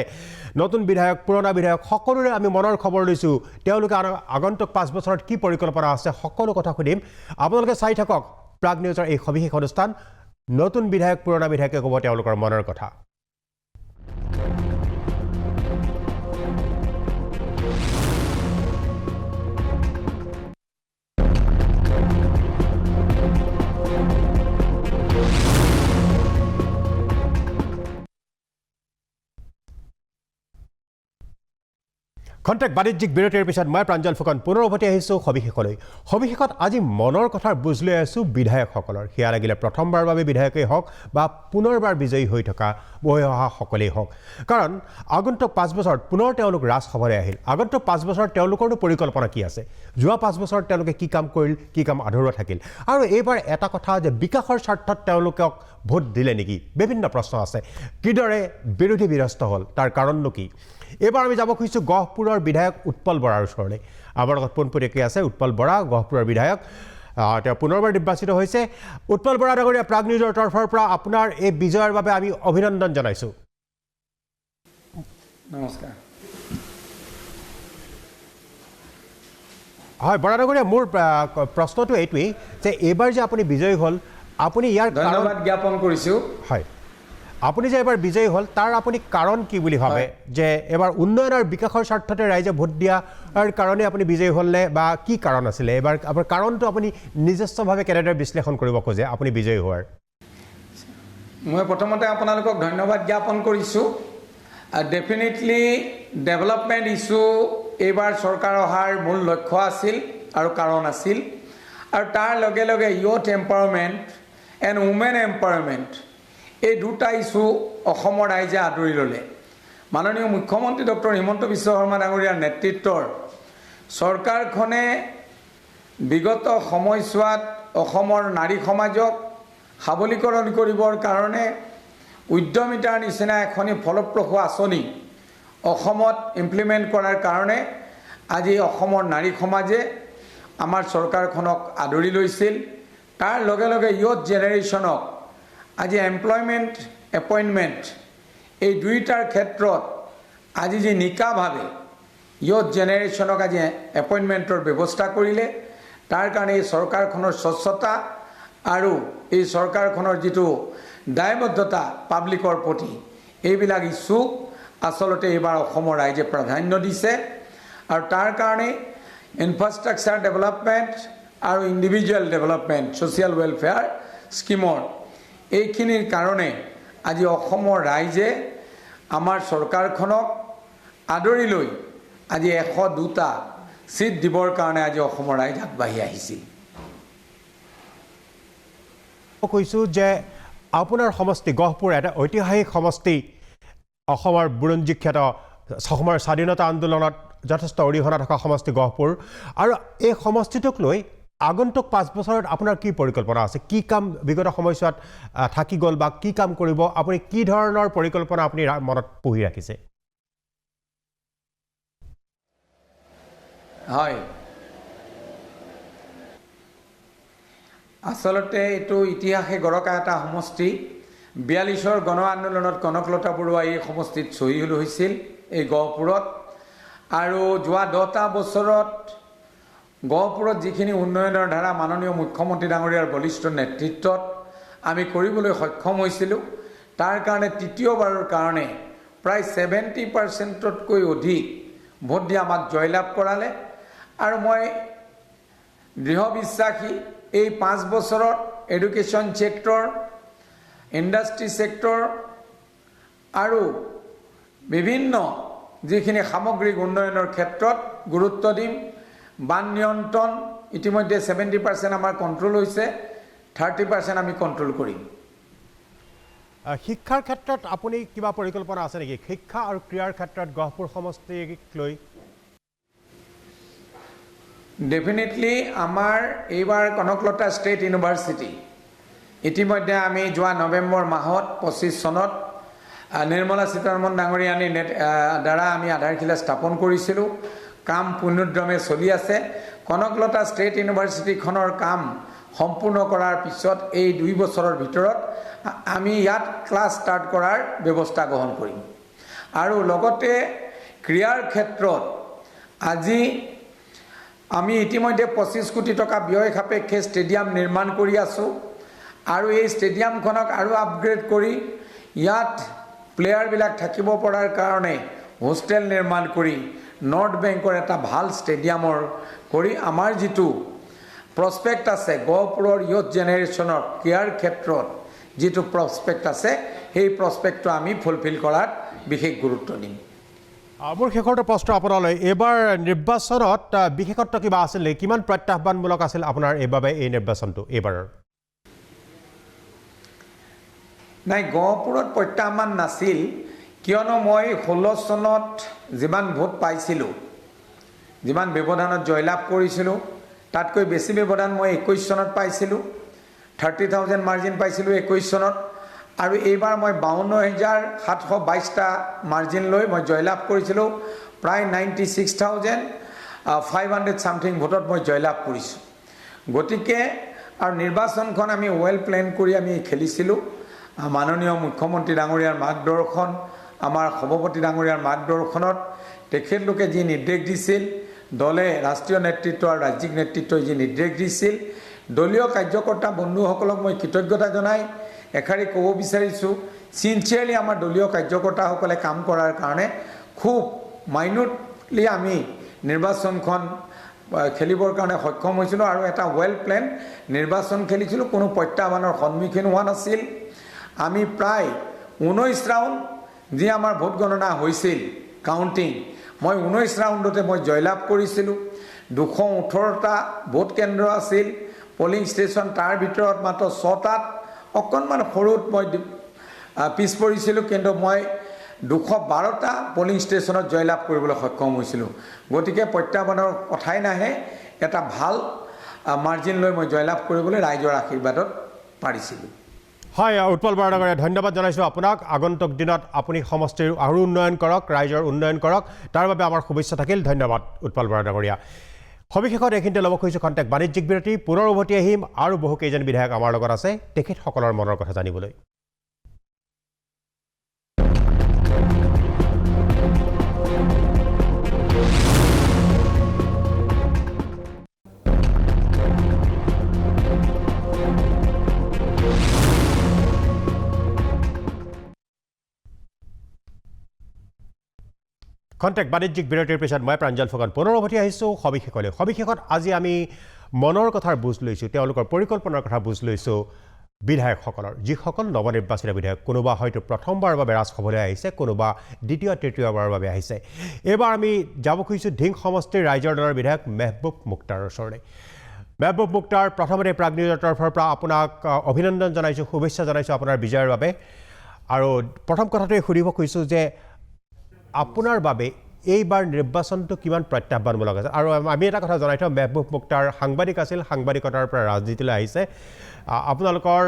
Speaker 1: নতুন বিধায়ক পুৰণা বিধায়ক সকলোৰে আমি মনৰ খবৰ লৈছোঁ তেওঁলোকে আগন্তুক 5 বছৰত কি পৰিকল্পনা আছে সকলো কথা সুধিম আপোনালোকে চাই থাকক প্ৰাগ নিউজৰ এই সবিশেষ অনুষ্ঠান নতুন বিধায়ক পুৰণা বিধায়কে ক'ব তেওঁলোকৰ মনৰ কথা খন্তেক বাণিজ্যিক বিৰতিৰ পিছত মই প্ৰাঞ্জল ফুকন পুনৰ উভতি আহিছোঁ সবিশেষত আজি মনৰ কথাৰ বুজ লৈ আছোঁ বিধায়কসকলৰ সেয়া লাগিলে প্ৰথমবাৰৰ বাবে বিধায়কেই হওক বা পুনৰবাৰ বিজয়ী হৈ থকা বহি অহা সকলেই হওক কাৰণ আগন্তুক 5 বছৰত পুনৰ তেওঁলোক ৰাজসভালৈ আহিল আগন্তুক 5 বছৰত তেওঁলোকৰনো পৰিকল্পনা কি আছে যোৱা 5 বছৰত তেওঁলোকে কি কাম কৰিল কি কাম আধৰুৱা থাকিল আৰু এইবাৰ এটা কথা যে বিকাশৰ স্বাৰ্থত তেওঁলোকক ভোট দিলে নেকি বিভিন্ন প্ৰশ্ন আছে কিদৰে বিৰোধী বিধ্বস্ত হ'ল তাৰ কাৰণনো কি এবাৰ আমি যাব খুজিছোঁ গহপুৰৰ বিধায়ক উৎপল বৰাৰ ওচৰলৈ আমাৰ লগত পোনপটীয়াকৈ আছে উৎপল বৰা গহপুৰৰ বিধায়ক তেওঁ পুনৰবাৰ নিৰ্বাচিত হৈছে উৎপল বৰা ডাঙৰীয়া প্ৰাগ নিউজৰ তৰফৰ পৰা আপোনাৰ এই বিজয়ৰ বাবে আমি অভিনন্দন জনাইছোঁ
Speaker 6: নমস্কাৰ
Speaker 1: হয় বৰা ডাঙৰীয়া মোৰ প্ৰশ্নটো এইটোৱেই যে এইবাৰ যে আপুনি বিজয়ী হ'ল আপুনি ইয়াৰ
Speaker 6: ধন্যবাদ জ্ঞাপন কৰিছোঁ
Speaker 1: হয় আপুনি যে এবাৰ বিজয়ী হ'ল তাৰ আপুনি কাৰণ কি বুলি ভাবে যে এবাৰ উন্নয়ন আৰু বিকাশৰ স্বাৰ্থতে ৰাইজে ভোট দিয়াৰ কাৰণে আপুনি বিজয়ী হ'লনে বা কি কাৰণ আছিলে এবাৰ আপোনাৰ কাৰণটো আপুনি নিজস্বভাৱে কেনেদৰে বিশ্লেষণ কৰিব খোজে আপুনি বিজয়ী হোৱাৰ
Speaker 6: মই প্ৰথমতে আপোনালোকক ধন্যবাদ জ্ঞাপন কৰিছোঁ ডেফিনেটলি ডেভেলপমেণ্ট ইছ্যু এইবাৰ চৰকাৰ অহাৰ মূল লক্ষ্য আছিল আৰু কাৰণ আছিল আৰু তাৰ লগে লগে youth empowerment and women empowerment এই দুটা ইছ্যু অসমৰ ৰাইজে আদৰি ল'লে মাননীয় মুখ্যমন্ত্ৰী ডক্টৰ হিমন্ত বিশ্ব শৰ্মা ডাঙৰীয়াৰ নেতৃত্বৰ চৰকাৰখনে বিগত সময়ছোৱাত অসমৰ নাৰী সমাজক সবলীকৰণ কৰিবৰ কাৰণে উদ্যমিতাৰ নিচিনা এখনি ফলপ্ৰসূ আঁচনি অসমত ইমপ্লিমেণ্ট কৰাৰ কাৰণে আজি অসমৰ নাৰী সমাজে আমাৰ চৰকাৰখনক আদৰি লৈছিল। তাৰ লগে লগে ইয়থ জেনেৰেশ্যনক আজি এমপ্লয়মেণ্ট এপইণ্টমেণ্ট এই দুয়োটাৰ ক্ষেত্ৰত আজি যি নিকাভাৱে ইয়থ জেনেৰেশ্যনক আজি এপইণ্টমেণ্টৰ ব্যৱস্থা কৰিলে, তাৰ কাৰণে এই চৰকাৰখনৰ স্বচ্ছতা আৰু এই চৰকাৰখনৰ যিটো দায়বদ্ধতা পাব্লিকৰ প্ৰতি, এইবিলাক ইছ্যুক আচলতে এইবাৰ অসমৰ ৰাইজে প্ৰাধান্য দিছে। আৰু তাৰ কাৰণে ইনফ্ৰাষ্ট্ৰাকচাৰ ডেভেলপমেণ্ট আৰু ইণ্ডিভিজুৱেল ডেভেলপমেণ্ট ছ'চিয়েল ৱেলফেয়াৰ স্কিমৰ এইখিনিৰ কাৰণে আজি অসমৰ ৰাইজে আমাৰ চৰকাৰখনক আদৰি লৈ আজি 102টা ছিট দিবৰ কাৰণে আজি অসমৰ ৰাইজ আগবাঢ়ি আহিছিল।
Speaker 1: কৈছোঁ যে আপোনাৰ সমষ্টি গহপুৰ এটা ঐতিহাসিক সমষ্টি, অসমৰ বুৰঞ্জীখ্যাত অসমৰ স্বাধীনতা আন্দোলনত যথেষ্ট অৰিহণা থকা সমষ্টি গহপুৰ, আৰু এই সমষ্টিটোক লৈ আগন্তুক 5 বছৰত আপোনাৰ কি পৰিকল্পনা আছে? কি কাম বিগত সময়ছোৱাত থাকি গ'ল বা কি কাম কৰিব? আপুনি কি ধৰণৰ পৰিকল্পনা আপুনি মনত পুহি ৰাখিছে?
Speaker 6: হয়, আচলতে এইটো ইতিহাসে গৰকা এটা সমষ্টি। 42ৰ গণ আন্দোলনত কনকলতা বৰুৱা এই সমষ্টিত শ্বহীদ হৈছিল এই গহপুৰত। আৰু যোৱা 10টা বছৰত গহপুৰত যিখিনি উন্নয়নৰ ধাৰা মাননীয় মুখ্যমন্ত্ৰী ডাঙৰীয়াৰ বলিষ্ঠ নেতৃত্বত আমি কৰিবলৈ সক্ষম হৈছিলোঁ, তাৰ কাৰণে তৃতীয়বাৰৰ কাৰণে প্ৰায় 70%তকৈ অধিক ভোট দি আমাক জয়লাভ কৰালে। আৰু মই দৃঢ় বিশ্বাসী এই 5 বছৰত এডুকেশ্যন ছেক্টৰ, ইণ্ডাষ্ট্ৰী ছেক্টৰ আৰু বিভিন্ন যিখিনি সামগ্ৰিক উন্নয়নৰ ক্ষেত্ৰত গুৰুত্ব দিম। বান নিয়ন্ত্ৰণ ইতিমধ্যে 70% আমাৰ কণ্ট্ৰল হৈছে, 30% আমি কণ্ট্ৰল কৰিম।
Speaker 1: শিক্ষাৰ ক্ষেত্ৰত আপুনি কিবা পৰিকল্পনা আছে নেকি? শিক্ষা আৰু ক্ৰীড়াৰ ক্ষেত্ৰত গহপুৰ সমষ্টিক লৈ
Speaker 6: ডেফিনেটলি আমাৰ এইবাৰ কনকলতা ষ্টেট ইউনিভাৰ্চিটি ইতিমধ্যে আমি যোৱা নৱেম্বৰ মাহত 25 চনত নিৰ্মলা সীতাৰমণ ডাঙৰীয়ানীৰ দ্বাৰা আমি আধাৰশিলা স্থাপন কৰিছিলোঁ। কাম পূৰ্ণোদ্যমে চলি আছে। কনকলতা ষ্টেট ইউনিভাৰ্চিটিখনৰ কাম সম্পূৰ্ণ কৰাৰ পিছত এই 2 বছৰৰ ভিতৰত আমি ইয়াত ক্লাছ ষ্টাৰ্ট কৰাৰ ব্যৱস্থা গ্ৰহণ কৰিম। আৰু লগতে ক্ৰীড়াৰ ক্ষেত্ৰত আজি আমি ইতিমধ্যে 25 কোটি টকা ব্যয় সাপেক্ষে ষ্টেডিয়াম নিৰ্মাণ কৰি আছোঁ। আৰু এই ষ্টেডিয়ামখনক আৰু আপগ্ৰেড কৰি ইয়াত প্লেয়াৰবিলাক থাকিব পৰাৰ কাৰণে হোষ্টেল নিৰ্মাণ কৰি নৰ্থ বেংকৰ এটা ভাল ষ্টেডিয়ামৰ কৰি আমাৰ যিটো প্ৰস্পেক্ট আছে গহপুৰৰ ইয়থ জেনেৰেশ্যনৰ ক্ৰীড়াৰ ক্ষেত্ৰত যিটো প্ৰস্পেক্ট আছে, সেই প্ৰস্পেক্টটো আমি ফুলফিল কৰাত বিশেষ গুৰুত্ব দিম।
Speaker 1: মোৰ শেষৰটো প্ৰশ্ন আপোনালৈ, এইবাৰ নিৰ্বাচনত বিশেষত্ব কিবা আছিল নেকি? কিমান প্ৰত্যাহ্বানমূলক আছিল আপোনাৰ এইবাবে এই নিৰ্বাচনটো এইবাৰৰ?
Speaker 6: নাই, গহপুৰত প্ৰত্যাহ্বান নাছিল, কিয়নো মই 16 চনত যিমান ভোট পাইছিলোঁ, যিমান ব্যৱধানত জয়লাভ কৰিছিলোঁ, তাতকৈ বেছি ব্যৱধান মই 21 চনত পাইছিলোঁ। 30,000 মাৰ্জিন পাইছিলোঁ 21 চনত। আৰু এইবাৰ মই 52,722টা মাৰ্জিন লৈ মই জয়লাভ কৰিছিলোঁ। প্ৰায় 96,500 ছামথিং ভোটত মই জয়লাভ কৰিছোঁ। গতিকে আৰু নিৰ্বাচনখন আমি ৱেল প্লেন কৰি আমি খেলিছিলোঁ। মাননীয় মুখ্যমন্ত্ৰী ডাঙৰীয়াৰ মাৰ্গদৰ্শন, আমাৰ সভাপতি ডাঙৰীয়াৰ মাৰ্গদৰ্শনত তেখেতলোকে যি নিৰ্দেশ দিছিল, দলে ৰাষ্ট্ৰীয় নেতৃত্ব আৰু ৰাজ্যিক নেতৃত্বই যি নিৰ্দেশ দিছিল, দলীয় কাৰ্যকৰ্তা বন্ধুসকলক মই কৃতজ্ঞতা জনাই এষাৰি ক'ব বিচাৰিছোঁ, চিনচিয়াৰলি আমাৰ দলীয় কাৰ্যকৰ্তাসকলে কাম কৰাৰ কাৰণে খুব মাইনুটলি আমি নিৰ্বাচনখন খেলিবৰ কাৰণে সক্ষম হৈছিলোঁ। আৰু এটা ৱেল প্লেন নিৰ্বাচন খেলিছিলোঁ, কোনো প্ৰত্যাহ্বানৰ সন্মুখীন হোৱা নাছিল। আমি প্ৰায় 19 ৰাউণ্ড যি আমাৰ ভোট গণনা হৈছিল কাউণ্টিং, মই 19 ৰাউণ্ডতে মই জয়লাভ কৰিছিলোঁ। 218টা ভোট কেন্দ্ৰ আছিল, পলিং ষ্টেচন, তাৰ ভিতৰত মাত্ৰ 6টাত অকণমান সৰুত মই পিছ পৰিছিলোঁ, কিন্তু মই 212টা পলিং ষ্টেচনত জয়লাভ কৰিবলৈ সক্ষম হৈছিলোঁ। গতিকে প্ৰত্যাহ্বানৰ কথাই নাহে, এটা ভাল মাৰ্জিন লৈ মই জয়লাভ কৰিবলৈ ৰাইজৰ আশীৰ্বাদত পাৰিছিলোঁ।
Speaker 1: হয় উৎপল বৰা ডাঙৰীয়া ধন্যবাদ জনাইছোঁ আপোনাক আগন্তুক দিনত আপুনি সমষ্টিৰ আৰু উন্নয়ন কৰক ৰাইজৰ উন্নয়ন কৰক তাৰ বাবে আমাৰ শুভেচ্ছা থাকিল ধন্যবাদ উৎপল বৰা ডাঙৰীয়া সবিশেষত এইখিনিতে ল'ব খুজিছোঁ খন্তেক বাণিজ্যিক বিৰতি পুনৰ উভতি আহিম আৰু বহু কেইজন বিধায়ক আমাৰ লগত আছে তেখেতসকলৰ মনৰ কথা জানিবলৈ খন্তেক বাণিজ্যিক বিৰতিৰ পিছত মই প্ৰাঞ্জল ফুকন পুনৰ উভতি আহিছোঁ সবিশেষত আজি আমি মনৰ কথাৰ বুজ লৈছোঁ তেওঁলোকৰ পৰিকল্পনাৰ কথা বুজ লৈছোঁ বিধায়কসকলৰ যিসকল নৱনিৰ্বাচিত বিধায়ক কোনোবা হয়তো প্ৰথমবাৰৰ বাবে ৰাজসভালৈ আহিছে কোনোবা দ্বিতীয় তৃতীয়বাৰৰ বাবে আহিছে এইবাৰ আমি যাব খুজিছোঁ ধিং সমষ্টিৰ ৰাইজৰ দলৰ বিধায়ক মেহবুব মুক্তাৰৰ ওচৰলৈ মেহবুব মুক্তাৰ প্ৰথমতে প্ৰাগ নিউজৰ তৰফৰ পৰা আপোনাক অভিনন্দন জনাইছোঁ শুভেচ্ছা জনাইছোঁ আপোনাৰ বিজয়ৰ বাবে আৰু প্ৰথম কথাটোৱে সুধিব খুজিছোঁ যে আপোনাৰ বাবে এইবাৰ নিৰ্বাচনটো কিমান প্ৰত্যাহ্বানমূলক আছে আৰু আমি এটা কথা জনাই থওঁ মেহবুব মুক্তাৰ সাংবাদিক আছিল সাংবাদিকতাৰ পৰা ৰাজনীতিলৈ আহিছে আপোনালোকৰ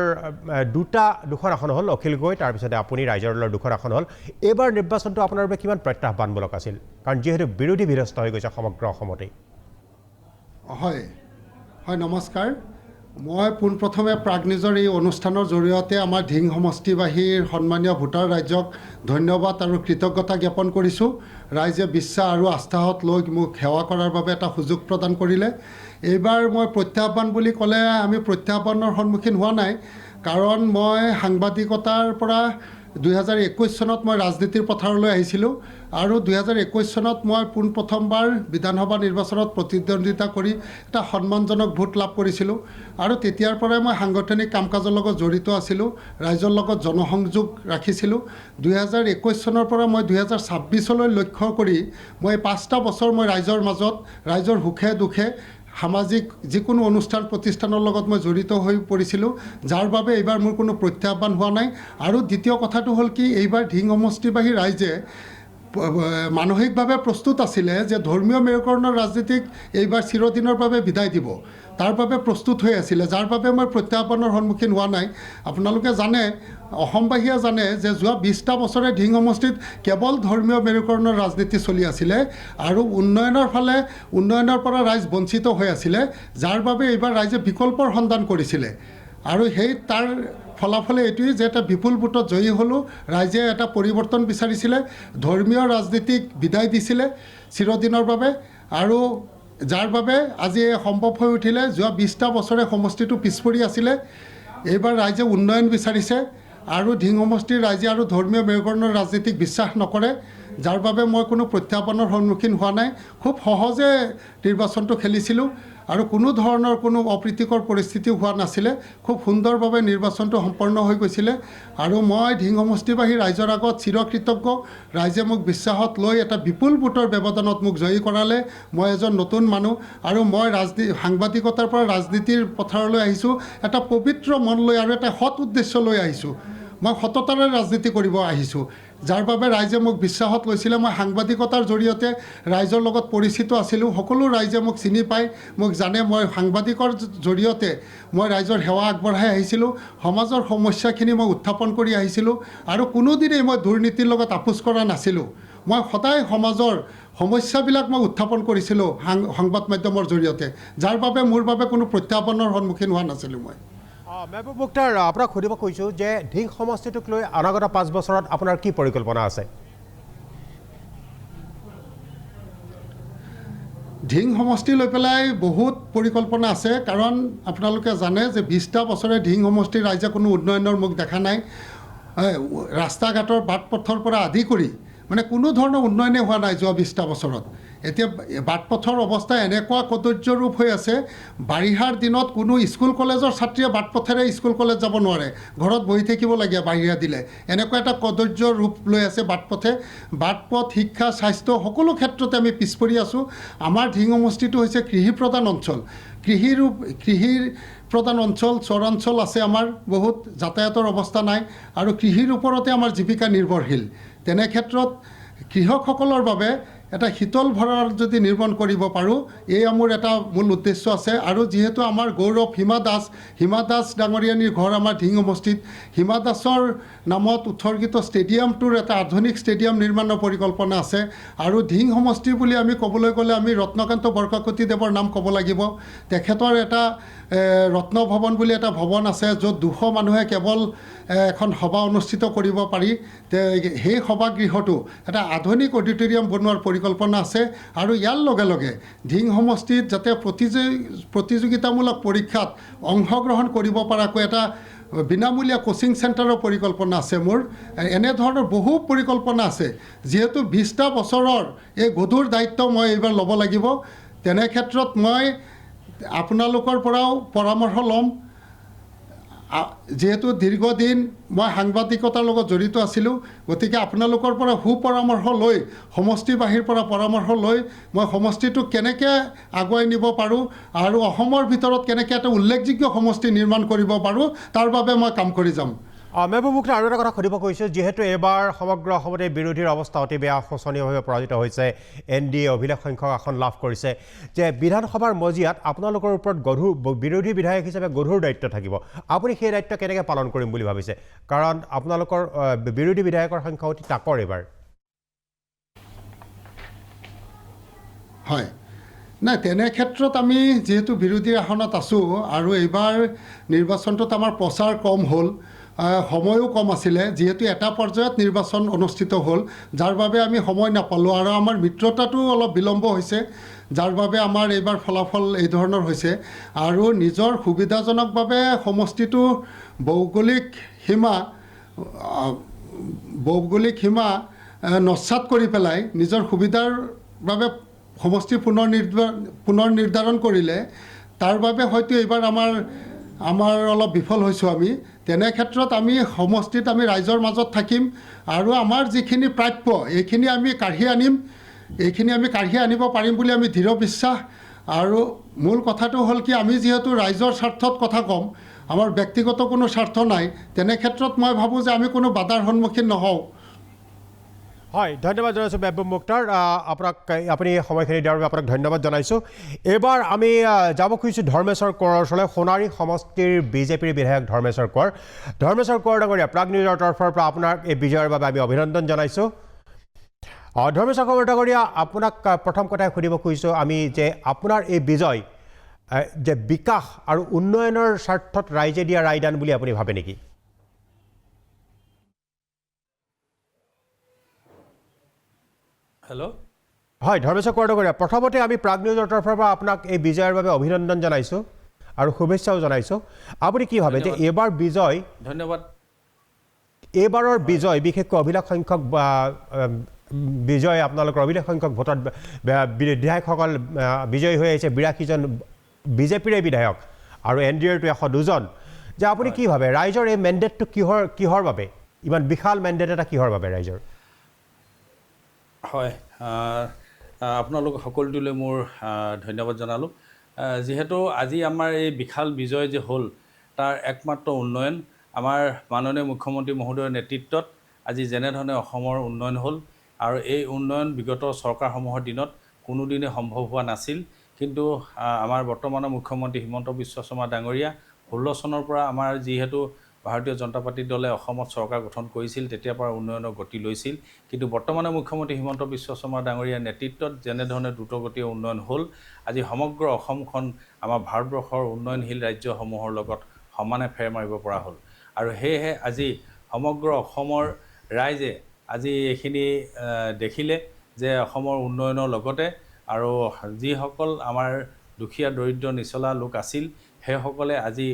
Speaker 1: দুখন আসন হ'ল অখিল গগৈ তাৰপিছতে আপুনি ৰাইজৰ দলৰ দুখন আসন হ'ল এইবাৰ নিৰ্বাচনটো আপোনাৰ বাবে কিমান প্ৰত্যাহ্বানমূলক আছিল কাৰণ যিহেতু বিৰোধী বিধ্বস্ত হৈ গৈছে সমগ্ৰ অসমতেই
Speaker 7: হয় নমস্কাৰ মই পোনপ্ৰথমে প্ৰাগ নিউজৰ এই অনুষ্ঠানৰ জৰিয়তে আমাৰ ধিং সমষ্টিবাসীৰ সন্মানীয় ভোটাৰ ৰাইজক ধন্যবাদ আৰু কৃতজ্ঞতা জ্ঞাপন কৰিছোঁ ৰাইজে বিশ্বাস আৰু আস্থাত লৈ মোক সেৱা কৰাৰ বাবে এটা সুযোগ প্ৰদান কৰিলে এইবাৰ মই প্ৰত্যাহ্বান বুলি ক'লে আমি প্ৰত্যাহ্বানৰ সন্মুখীন হোৱা নাই কাৰণ মই সাংবাদিকতাৰ পৰা 2021 চনত মই ৰাজনীতিৰ পথাৰলৈ আহিছিলোঁ আৰু 2021 চনত মই পোনপ্ৰথমবাৰ বিধানসভা নিৰ্বাচনত প্ৰতিদ্বন্দ্বিতা কৰি এটা সন্মানজনক ভোট লাভ কৰিছিলোঁ আৰু তেতিয়াৰ পৰাই মই সাংগঠনিক কাম কাজৰ লগত জড়িত আছিলোঁ ৰাইজৰ লগত জনসংযোগ ৰাখিছিলোঁ 2021 চনৰ পৰা মই 2026লৈ লক্ষ্য কৰি মই 5টা বছৰ মই ৰাইজৰ মাজত ৰাইজৰ সুখে দুখে সামাজিক যিকোনো অনুষ্ঠান প্ৰতিষ্ঠানৰ লগত মই জড়িত হৈ পৰিছিলোঁ যাৰ বাবে এইবাৰ মোৰ কোনো প্ৰত্যাহ্বান হোৱা নাই আৰু দ্বিতীয় কথাটো হ'ল কি এইবাৰ ধিং সমষ্টিবাসী ৰাইজে মানসিকভাৱে প্ৰস্তুত আছিলে যে ধৰ্মীয় মেৰুকৰণৰ ৰাজনীতিক এইবাৰ চিৰদিনৰ বাবে বিদায় দিব তাৰ বাবে প্ৰস্তুত হৈ আছিলে যাৰ বাবে মই প্ৰত্যাহ্বানৰ সন্মুখীন হোৱা নাই আপোনালোকে জানে অসমবাসীয়ে জানে যে যোৱা 20টা বছৰে ধিং সমষ্টিত কেৱল ধৰ্মীয় মেৰুকৰণৰ ৰাজনীতি চলি আছিলে আৰু উন্নয়নৰ পৰা ৰাইজ বঞ্চিত হৈ আছিলে যাৰ বাবে এইবাৰ ৰাইজে বিকল্পৰ সন্ধান কৰিছিলে আৰু সেই তাৰ ফলাফলে এইটোৱেই যে এটা বিপুল ভোটত জয়ী হ'লোঁ ৰাইজে এটা পৰিৱৰ্তন বিচাৰিছিলে ধৰ্মীয় ৰাজনীতিক বিদায় দিছিলে চিৰদিনৰ বাবে আৰু যাৰ বাবে আজি সম্ভৱ হৈ উঠিলে যোৱা 20টা বছৰে সমষ্টিটো পিছ পৰি আছিলে এইবাৰ ৰাইজে উন্নয়ন বিচাৰিছে আৰু ধিং সমষ্টিৰ ৰাইজে আৰু ধৰ্মীয় মেৰুকৰণৰ ৰাজনীতিক বিশ্বাস নকৰে যাৰ বাবে মই কোনো প্ৰত্যাহ্বানৰ সন্মুখীন হোৱা নাই খুব সহজে নিৰ্বাচনটো খেলিছিলোঁ আৰু কোনো ধৰণৰ কোনো অপ্ৰীতিকৰ পৰিস্থিতি হোৱা নাছিলে খুব সুন্দৰভাৱে নিৰ্বাচনটো সম্পন্ন হৈ গৈছিলে আৰু মই ধিং সমষ্টিবাসী ৰাইজৰ আগত চিৰকৃতজ্ঞ ৰাইজে মোক বিশ্বাসত লৈ এটা বিপুল ভোটৰ ব্যৱধানত মোক জয়ী কৰালে মই এজন নতুন মানুহ আৰু মই সাংবাদিকতাৰ পৰা ৰাজনীতিৰ পথাৰলৈ আহিছোঁ এটা পবিত্ৰ মন লৈ আৰু এটা সৎ উদ্দেশ্য লৈ আহিছোঁ মই সততাৰে ৰাজনীতি কৰিব আহিছোঁ যাৰ বাবে ৰাইজে মোক বিশ্বাসত লৈছিলে মই সাংবাদিকতাৰ জৰিয়তে ৰাইজৰ লগত পৰিচিত আছিলোঁ সকলো ৰাইজে মোক চিনি পায় মোক জানে মই সাংবাদিকৰ জৰিয়তে মই ৰাইজৰ সেৱা আগবঢ়াই আহিছিলোঁ সমাজৰ সমস্যাখিনি মই উত্থাপন কৰি আহিছিলোঁ আৰু কোনোদিনেই মই দুৰ্নীতিৰ লগত আপোচ কৰা নাছিলোঁ মই সদায় সমাজৰ সমস্যাবিলাক মই উত্থাপন কৰিছিলোঁ সংবাদ মাধ্যমৰ জৰিয়তে যাৰ বাবে মোৰ বাবে কোনো প্ৰত্যাহ্বানৰ সন্মুখীন হোৱা নাছিলোঁ মই
Speaker 1: মেহবুব মুক্তাৰ আপোনাক সুধিব খুজিছোঁ যে ধিং সমষ্টিটোক লৈ অনাগত 5 বছৰত আপোনাৰ কি পৰিকল্পনা আছে
Speaker 7: ধিং সমষ্টি লৈ পেলাই বহুত পৰিকল্পনা আছে কাৰণ আপোনালোকে জানে যে 20টা বছৰে ধিং সমষ্টিৰ ৰাইজে কোনো উন্নয়নৰ মুখ দেখা নাই ৰাস্তা ঘাটৰ বাট পথৰ পৰা আদি কৰি মানে কোনো ধৰণৰ উন্নয়নে হোৱা নাই যোৱা 20টা বছৰত এতিয়া বাট পথৰ অৱস্থা এনেকুৱা কদৰ্য ৰূপ হৈ আছে বাৰিষাৰ দিনত কোনো স্কুল কলেজৰ ছাত্ৰীয়ে বাট পথেৰে স্কুল কলেজ যাব নোৱাৰে ঘৰত বহি থাকিব লাগে বাহিৰা দিলে এনেকুৱা এটা কদৰ্য ৰূপ লৈ আছে বাট পথ শিক্ষা স্বাস্থ্য সকলো ক্ষেত্ৰতে আমি পিছ পৰি আছোঁ আমাৰ ধিং সমষ্টিটো হৈছে কৃষি প্ৰধান অঞ্চল কৃষিৰ প্ৰধান অঞ্চল চৰাঞ্চল আছে আমাৰ বহুত যাতায়াতৰ অৱস্থা নাই আৰু কৃষিৰ ওপৰতে আমাৰ জীৱিকা নিৰ্ভৰশীল তেনে ক্ষেত্ৰত কৃষকসকলৰ বাবে এটা শীতল ভঁৰাল যদি নিৰ্মাণ কৰিব পাৰোঁ, এয়া মোৰ এটা মূল উদ্দেশ্য আছে। আৰু যিহেতু আমাৰ গৌৰৱ হিমা দাস ডাঙৰীয়ানীৰ ঘৰ আমাৰ ধিং সমষ্টিত, হিমা দাসৰ নামত উৎসৰ্গিত ষ্টেডিয়ামটোৰ এটা আধুনিক ষ্টেডিয়াম নিৰ্মাণৰ পৰিকল্পনা আছে। আৰু ধিং সমষ্টি বুলি আমি ক'বলৈ গ'লে আমি ৰত্নকান্ত বৰকাকতিদেৱৰ নাম ক'ব লাগিব। তেখেতৰ এটা ৰত্ন ভৱন বুলি এটা ভৱন আছে, য'ত 200 মানুহে কেৱল এখন সভা অনুষ্ঠিত কৰিব পাৰি। সেই সভাগৃহটো এটা আধুনিক অডিটৰিয়াম বনোৱাৰ পৰিকল্পনা আছে। আৰু ইয়াৰ লগে লগে ধিং সমষ্টিত যাতে প্ৰতিযোগিতামূলক পৰীক্ষাত অংশগ্ৰহণ কৰিব পৰাকৈ এটা বিনামূলীয়া কোচিং চেণ্টাৰৰ পৰিকল্পনা আছে মোৰ। এনেধৰণৰ বহু পৰিকল্পনা আছে। যিহেতু 20টা বছৰৰ এই গধুৰ দায়িত্ব মই এইবাৰ ল'ব লাগিব, তেনে ক্ষেত্ৰত মই আপোনালোকৰ পৰাও পৰামৰ্শ ল'ম। যিহেতু দীৰ্ঘদিন মই সাংবাদিকতাৰ লগত জড়িত আছিলোঁ, গতিকে আপোনালোকৰ পৰা সুপৰামৰ্শ লৈ, সমষ্টিবাসীৰ পৰা পৰামৰ্শ লৈ মই সমষ্টিটোক কেনেকৈ আগুৱাই নিব পাৰোঁ আৰু অসমৰ ভিতৰত কেনেকৈ এটা উল্লেখযোগ্য সমষ্টি নিৰ্মাণ কৰিব পাৰোঁ, তাৰ বাবে মই কাম কৰি যাম।
Speaker 1: মেহবুব মুফতি, আৰু এটা কথা সুধিব কৈছোঁ, যিহেতু এইবাৰ সমগ্ৰ অসমতে বিৰোধীৰ অৱস্থা অতি বেয়া, শোচনীয়ভাৱে পৰাজিত হৈছে, NDA অভিলেখ সংখ্যক আসন লাভ কৰিছে, যে বিধানসভাৰ মজিয়াত আপোনালোকৰ ওপৰত বিৰোধী বিধায়ক হিচাপে গধুৰ দায়িত্ব থাকিব। আপুনি সেই দায়িত্ব কেনেকৈ পালন কৰিম বুলি ভাবিছে? কাৰণ আপোনালোকৰ বিৰোধী বিধায়কৰ সংখ্যা অতি তাকৰ এইবাৰ।
Speaker 7: হয়, নাই, তেনে ক্ষেত্ৰত আমি যিহেতু বিৰোধীৰ আসনত আছোঁ আৰু এইবাৰ নিৰ্বাচনটোত আমাৰ প্ৰচাৰ কম হ'ল, সময়ো কম আছিলে, যিহেতু এটা পৰ্যায়ত নিৰ্বাচন অনুষ্ঠিত হ'ল, যাৰ বাবে আমি সময় নাপালোঁ। আৰু আমাৰ মিত্ৰতাটো অলপ বিলম্ব হৈছে, যাৰ বাবে আমাৰ এইবাৰ ফলাফল এই ধৰণৰ হৈছে। আৰু নিজৰ সুবিধাজনকভাৱে সমষ্টিটো ভৌগোলিক সীমা নস্যাৎ কৰি পেলাই নিজৰ সুবিধাৰ বাবে সমষ্টি পুনৰ নিৰ্ধাৰণ কৰিলে, তাৰ বাবে হয়তো এইবাৰ আমাৰ অলপ বিফল হৈছোঁ আমি। তেনে ক্ষেত্ৰত আমি সমষ্টিত আমি ৰাইজৰ মাজত থাকিম আৰু আমাৰ যিখিনি প্ৰাপ্য এইখিনি আমি কাঢ়ি আনিব পাৰিম বুলি আমি দৃঢ় বিশ্বাস। আৰু মূল কথাটো হ'ল কি, আমি যিহেতু ৰাইজৰ স্বাৰ্থত কথা ক'ম, আমাৰ ব্যক্তিগত কোনো স্বাৰ্থ নাই, তেনে ক্ষেত্ৰত মই ভাবোঁ যে আমি কোনো বাধাৰ সন্মুখীন নহওঁ।
Speaker 1: হয়, ধন্যবাদ জনাইছোঁ মেহবুব মুখতাৰ, আপুনি সময়খিনি দিয়াৰ বাবে আপোনাক ধন্যবাদ জনাইছোঁ। এইবাৰ আমি যাব খুজিছোঁ ধৰ্মেশ্বৰ কোঁৱৰৰ ওচৰলৈ, সোণাৰী সমষ্টিৰ বিজেপিৰ বিধায়ক ধৰ্মেশ্বৰ কোঁৱৰ ডাঙৰীয়া, প্ৰাগ নিউজৰ তৰফৰ পৰা আপোনাক এই বিজয়ৰ বাবে আমি অভিনন্দন জনাইছোঁ। ধৰ্মেশ্বৰ কোঁৱৰ ডাঙৰীয়া, আপোনাক প্ৰথম কথাই সুধিব খুজিছোঁ আমি যে আপোনাৰ এই বিজয় যে বিকাশ আৰু উন্নয়নৰ স্বাৰ্থত ৰাইজে দিয়া ৰায়দান বুলি আপুনি ভাবে নেকি?
Speaker 8: হেল্ল',
Speaker 1: হয়, ধৰ্মেশ্বৰ কোঁৱৰ ডাঙৰীয়া, প্ৰথমতে আমি প্ৰাগ নিউজৰ তৰফৰ পৰা আপোনাক এই বিজয়ৰ বাবে অভিনন্দন জনাইছোঁ আৰু শুভেচ্ছাও জনাইছোঁ। আপুনি কি ভাবে যে এইবাৰ বিজয়,
Speaker 8: ধন্যবাদ,
Speaker 1: এইবাৰৰ বিজয় বিশেষকৈ অভিলেখ সংখ্যক বিজয়, আপোনালোকৰ অভিলেখ সংখ্যক ভোটত বিধায়কসকল বিজয়ী হৈ আহিছে, 82জন বিজেপিৰে বিধায়ক আৰু NDAৰটো 102জন, যে আপুনি কি ভাবে ৰাইজৰ এই মেণ্ডেটটো কিহৰ বাবে, ইমান বিশাল মেণ্ডেট এটা কিহৰ বাবে ৰাইজৰ?
Speaker 8: হয়, আপোনালোক সকলোলৈ মোৰ ধন্যবাদ জনালোঁ। যিহেতু আজি আমাৰ এই বিশাল বিজয় যে হ'ল, তাৰ একমাত্ৰ উন্নয়ন আমাৰ মাননীয় মুখ্যমন্ত্ৰী মহোদয়ৰ নেতৃত্বত আজি যেনেধৰণে অসমৰ উন্নয়ন হ'ল, আৰু এই উন্নয়ন বিগত চৰকাৰসমূহৰ দিনত কোনোদিনে সম্ভৱ হোৱা নাছিল। কিন্তু আমাৰ বৰ্তমানৰ মুখ্যমন্ত্ৰী হিমন্ত বিশ্ব শৰ্মা ডাঙৰীয়া 16 চনৰ পৰা আমাৰ যিহেতু ভাৰতীয় জনতা পাৰ্টি দলে অসমত চৰকাৰ গঠন কৰিছিল, তেতিয়াৰ পৰা উন্নয়নৰ গতি লৈছিল। কিন্তু বৰ্তমানৰ মুখ্যমন্ত্ৰী হিমন্ত বিশ্ব শৰ্মা ডাঙৰীয়াৰ নেতৃত্বত যেনেধৰণে দ্ৰুতগতিয়ে উন্নয়ন হ'ল, আজি সমগ্ৰ অসমখন আমাৰ ভাৰতবৰ্ষৰ উন্নয়নশীল ৰাজ্যসমূহৰ লগত সমানে ফেৰ মাৰিব পৰা হ'ল। আৰু সেয়েহে আজি সমগ্ৰ অসমৰ ৰাইজে আজি এইখিনি দেখিলে যে অসমৰ উন্নয়নৰ লগতে আৰু যিসকল আমাৰ দুখীয়া দৰিদ্ৰ নিচলা লোক আছিল, সেইসকলে আজি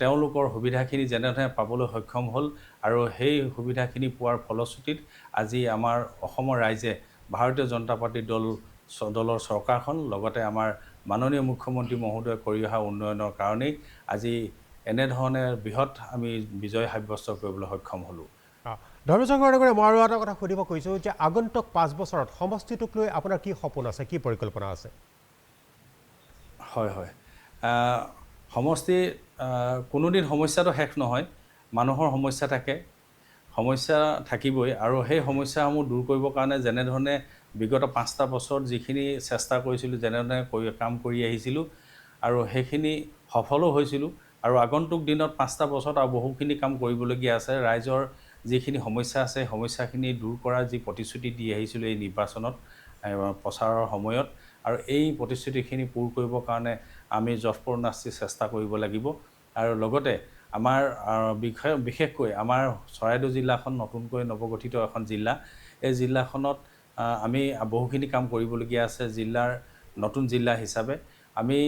Speaker 8: তেওঁলোকৰ সুবিধাখিনি যেনেধৰণে পাবলৈ সক্ষম হ'ল, আৰু সেই সুবিধাখিনি পোৱাৰ ফলশ্ৰুতিত আজি আমাৰ অসমৰ ৰাইজে ভাৰতীয় জনতা পাৰ্টি দলৰ চৰকাৰখন, লগতে আমাৰ মাননীয় মুখ্যমন্ত্ৰী মহোদয়ে কৰি অহা উন্নয়নৰ কাৰণেই আজি এনেধৰণে বৃহৎ আমি বিজয় সাব্যস্ত কৰিবলৈ সক্ষম হ'লোঁ।
Speaker 1: ধৰ্মেশ্বৰ কোঁৱৰ ডাঙৰীয়া, মই আৰু এটা কথা সুধিব খুজিছোঁ যে আগন্তুক 5 বছৰত সমষ্টিটোক লৈ আপোনাৰ কি সপোন আছে, কি পৰিকল্পনা আছে?
Speaker 8: হয়, সমষ্টি কোনোদিন সমস্যাটো শেষ নহয়, মানুহৰ সমস্যা থাকে, সমস্যা থাকিবই। আৰু সেই সমস্যাসমূহ দূৰ কৰিবৰ কাৰণে যেনেধৰণে বিগত 5টা বছৰত যিখিনি চেষ্টা কৰিছিলোঁ যেনেধৰণে কাম কৰি আহিছিলোঁ আৰু সেইখিনি সফলো হৈছিলোঁ আৰু আগন্তুক দিনত 5টা বছৰত আৰু বহুখিনি কাম কৰিবলগীয়া আছে ৰাইজৰ যিখিনি সমস্যা আছে সমস্যাখিনি দূৰ কৰাৰ যি প্ৰতিশ্ৰুতি দি আহিছিলোঁ এই নিৰ্বাচনত প্ৰচাৰৰ সময়ত আৰু এই প্ৰতিশ্ৰুতিখিনি পূৰ কৰিবৰ কাৰণে আমি যৎপৰোনাস্তি চেষ্টা কৰিব লাগিব আৰু লগতে আমাৰ বিশেষকৈ আমাৰ চৰাইদেউ জিলাখন নতুনকৈ নৱগঠিত এখন জিলা এই জিলাখনত আমি বহুখিনি কাম কৰিবলগীয়া আছে জিলাৰ নতুন জিলা হিচাপে আমি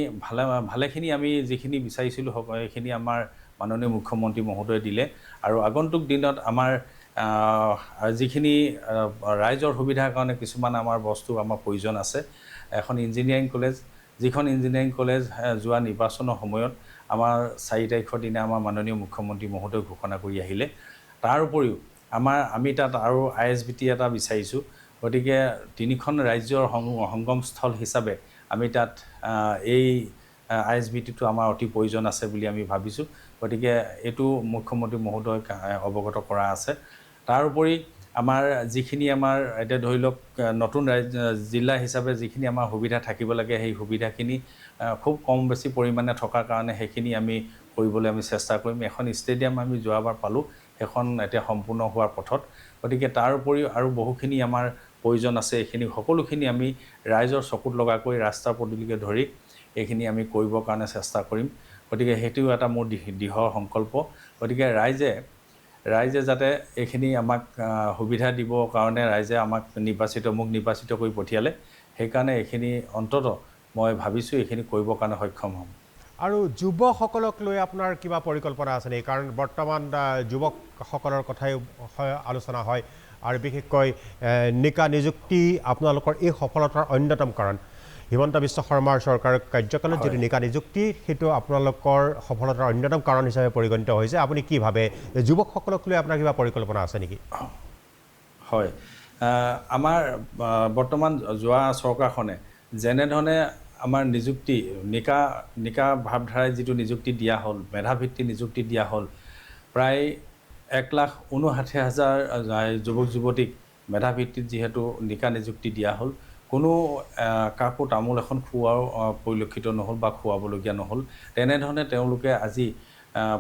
Speaker 8: ভালেখিনি আমি যিখিনি বিচাৰিছিলোঁ সেইখিনি আমাৰ মাননীয় মুখ্যমন্ত্ৰী মহোদয়ে দিলে আৰু আগন্তুক দিনত আমাৰ যিখিনি ৰাইজৰ সুবিধাৰ কাৰণে কিছুমান আমাৰ বস্তু আমাৰ প্ৰয়োজন আছে এখন ইঞ্জিনিয়াৰিং কলেজ যিখন ইঞ্জিনিয়াৰিং কলেজ যোৱা নিৰ্বাচনৰ সময়ত আমাৰ 4 তাৰিখৰ দিনা আমাৰ মাননীয় মুখ্যমন্ত্ৰী মহোদয়ে ঘোষণা কৰি আহিলে তাৰ উপৰিও আমি তাত আৰু ISBT এটা বিচাৰিছোঁ গতিকে 3খন ৰাজ্যৰ সংগমস্থল হিচাপে আমি তাত এই ISBTটো আমাৰ অতি প্ৰয়োজন আছে বুলি আমি ভাবিছোঁ গতিকে এইটো মুখ্যমন্ত্ৰী মহোদয়ক অৱগত কৰা আছে তাৰ উপৰি আমাৰ যিখিনি আমাৰ এতিয়া ধৰি লওক নতুন জিলা হিচাপে যিখিনি আমাৰ সুবিধা থাকিব লাগে সেই সুবিধাখিনি খুব কম বেছি পৰিমাণে থকাৰ কাৰণে সেইখিনি আমি কৰিবলৈ আমি চেষ্টা কৰিম এখন ষ্টেডিয়াম আমি যোৱাবাৰ পালোঁ এখন এতিয়া সম্পূৰ্ণ হোৱাৰ পথত গতিকে তাৰ উপৰিও আৰু বহুখিনি আমাৰ প্ৰয়োজন আছে এইখিনি সকলোখিনি আমি ৰাইজৰ চকুত লগাকৈ ৰাস্তা পদূলিকে ধৰি এইখিনি আমি কৰিবৰ কাৰণে চেষ্টা কৰিম গতিকে সেইটোও এটা মোৰ দৃঢ় সংকল্প গতিকে ৰাইজে যাতে এইখিনি আমাক সুবিধা দিবৰ কাৰণে ৰাইজে আমাক মোক নিৰ্বাচিত কৰি পঠিয়ালে সেইকাৰণে এইখিনি অন্ততঃ মই ভাবিছোঁ এইখিনি কৰিবৰ কাৰণে সক্ষম হ'ম
Speaker 1: আৰু যুৱকসকলক লৈ আপোনাৰ কিবা পৰিকল্পনা আছে নেকি কাৰণ বৰ্তমান যুৱকসকলৰ কথাই আলোচনা হয় আৰু বিশেষকৈ নিকা নিযুক্তি আপোনালোকৰ এই সফলতাৰ অন্যতম কাৰণ হিমন্ত বিশ্ব শৰ্মাৰ চৰকাৰৰ কাৰ্যকালত যিটো নিকা নিযুক্তি সেইটো আপোনালোকৰ সফলতাৰ অন্যতম কাৰণ হিচাপে পৰিগণিত হৈছে আপুনি কি ভাবে যুৱকসকলক লৈ আপোনাৰ কিবা পৰিকল্পনা আছে নেকি
Speaker 8: হয় আমাৰ বৰ্তমান যোৱা চৰকাৰখনে যেনেধৰণে আমাৰ নিযুক্তি নিকা ভাৱধাৰাই যিটো নিযুক্তি দিয়া হ'ল মেধাভিত্তি নিযুক্তি দিয়া হ'ল প্ৰায় 1,59,000 যুৱক যুৱতীক মেধাভিত্তিত যিহেতু নিকা নিযুক্তি দিয়া হ'ল কোনো কাকো তামোল এখন খোৱাও পৰিলক্ষিত নহ'ল বা খোৱাবলগীয়া নহ'ল তেনেধৰণে তেওঁলোকে আজি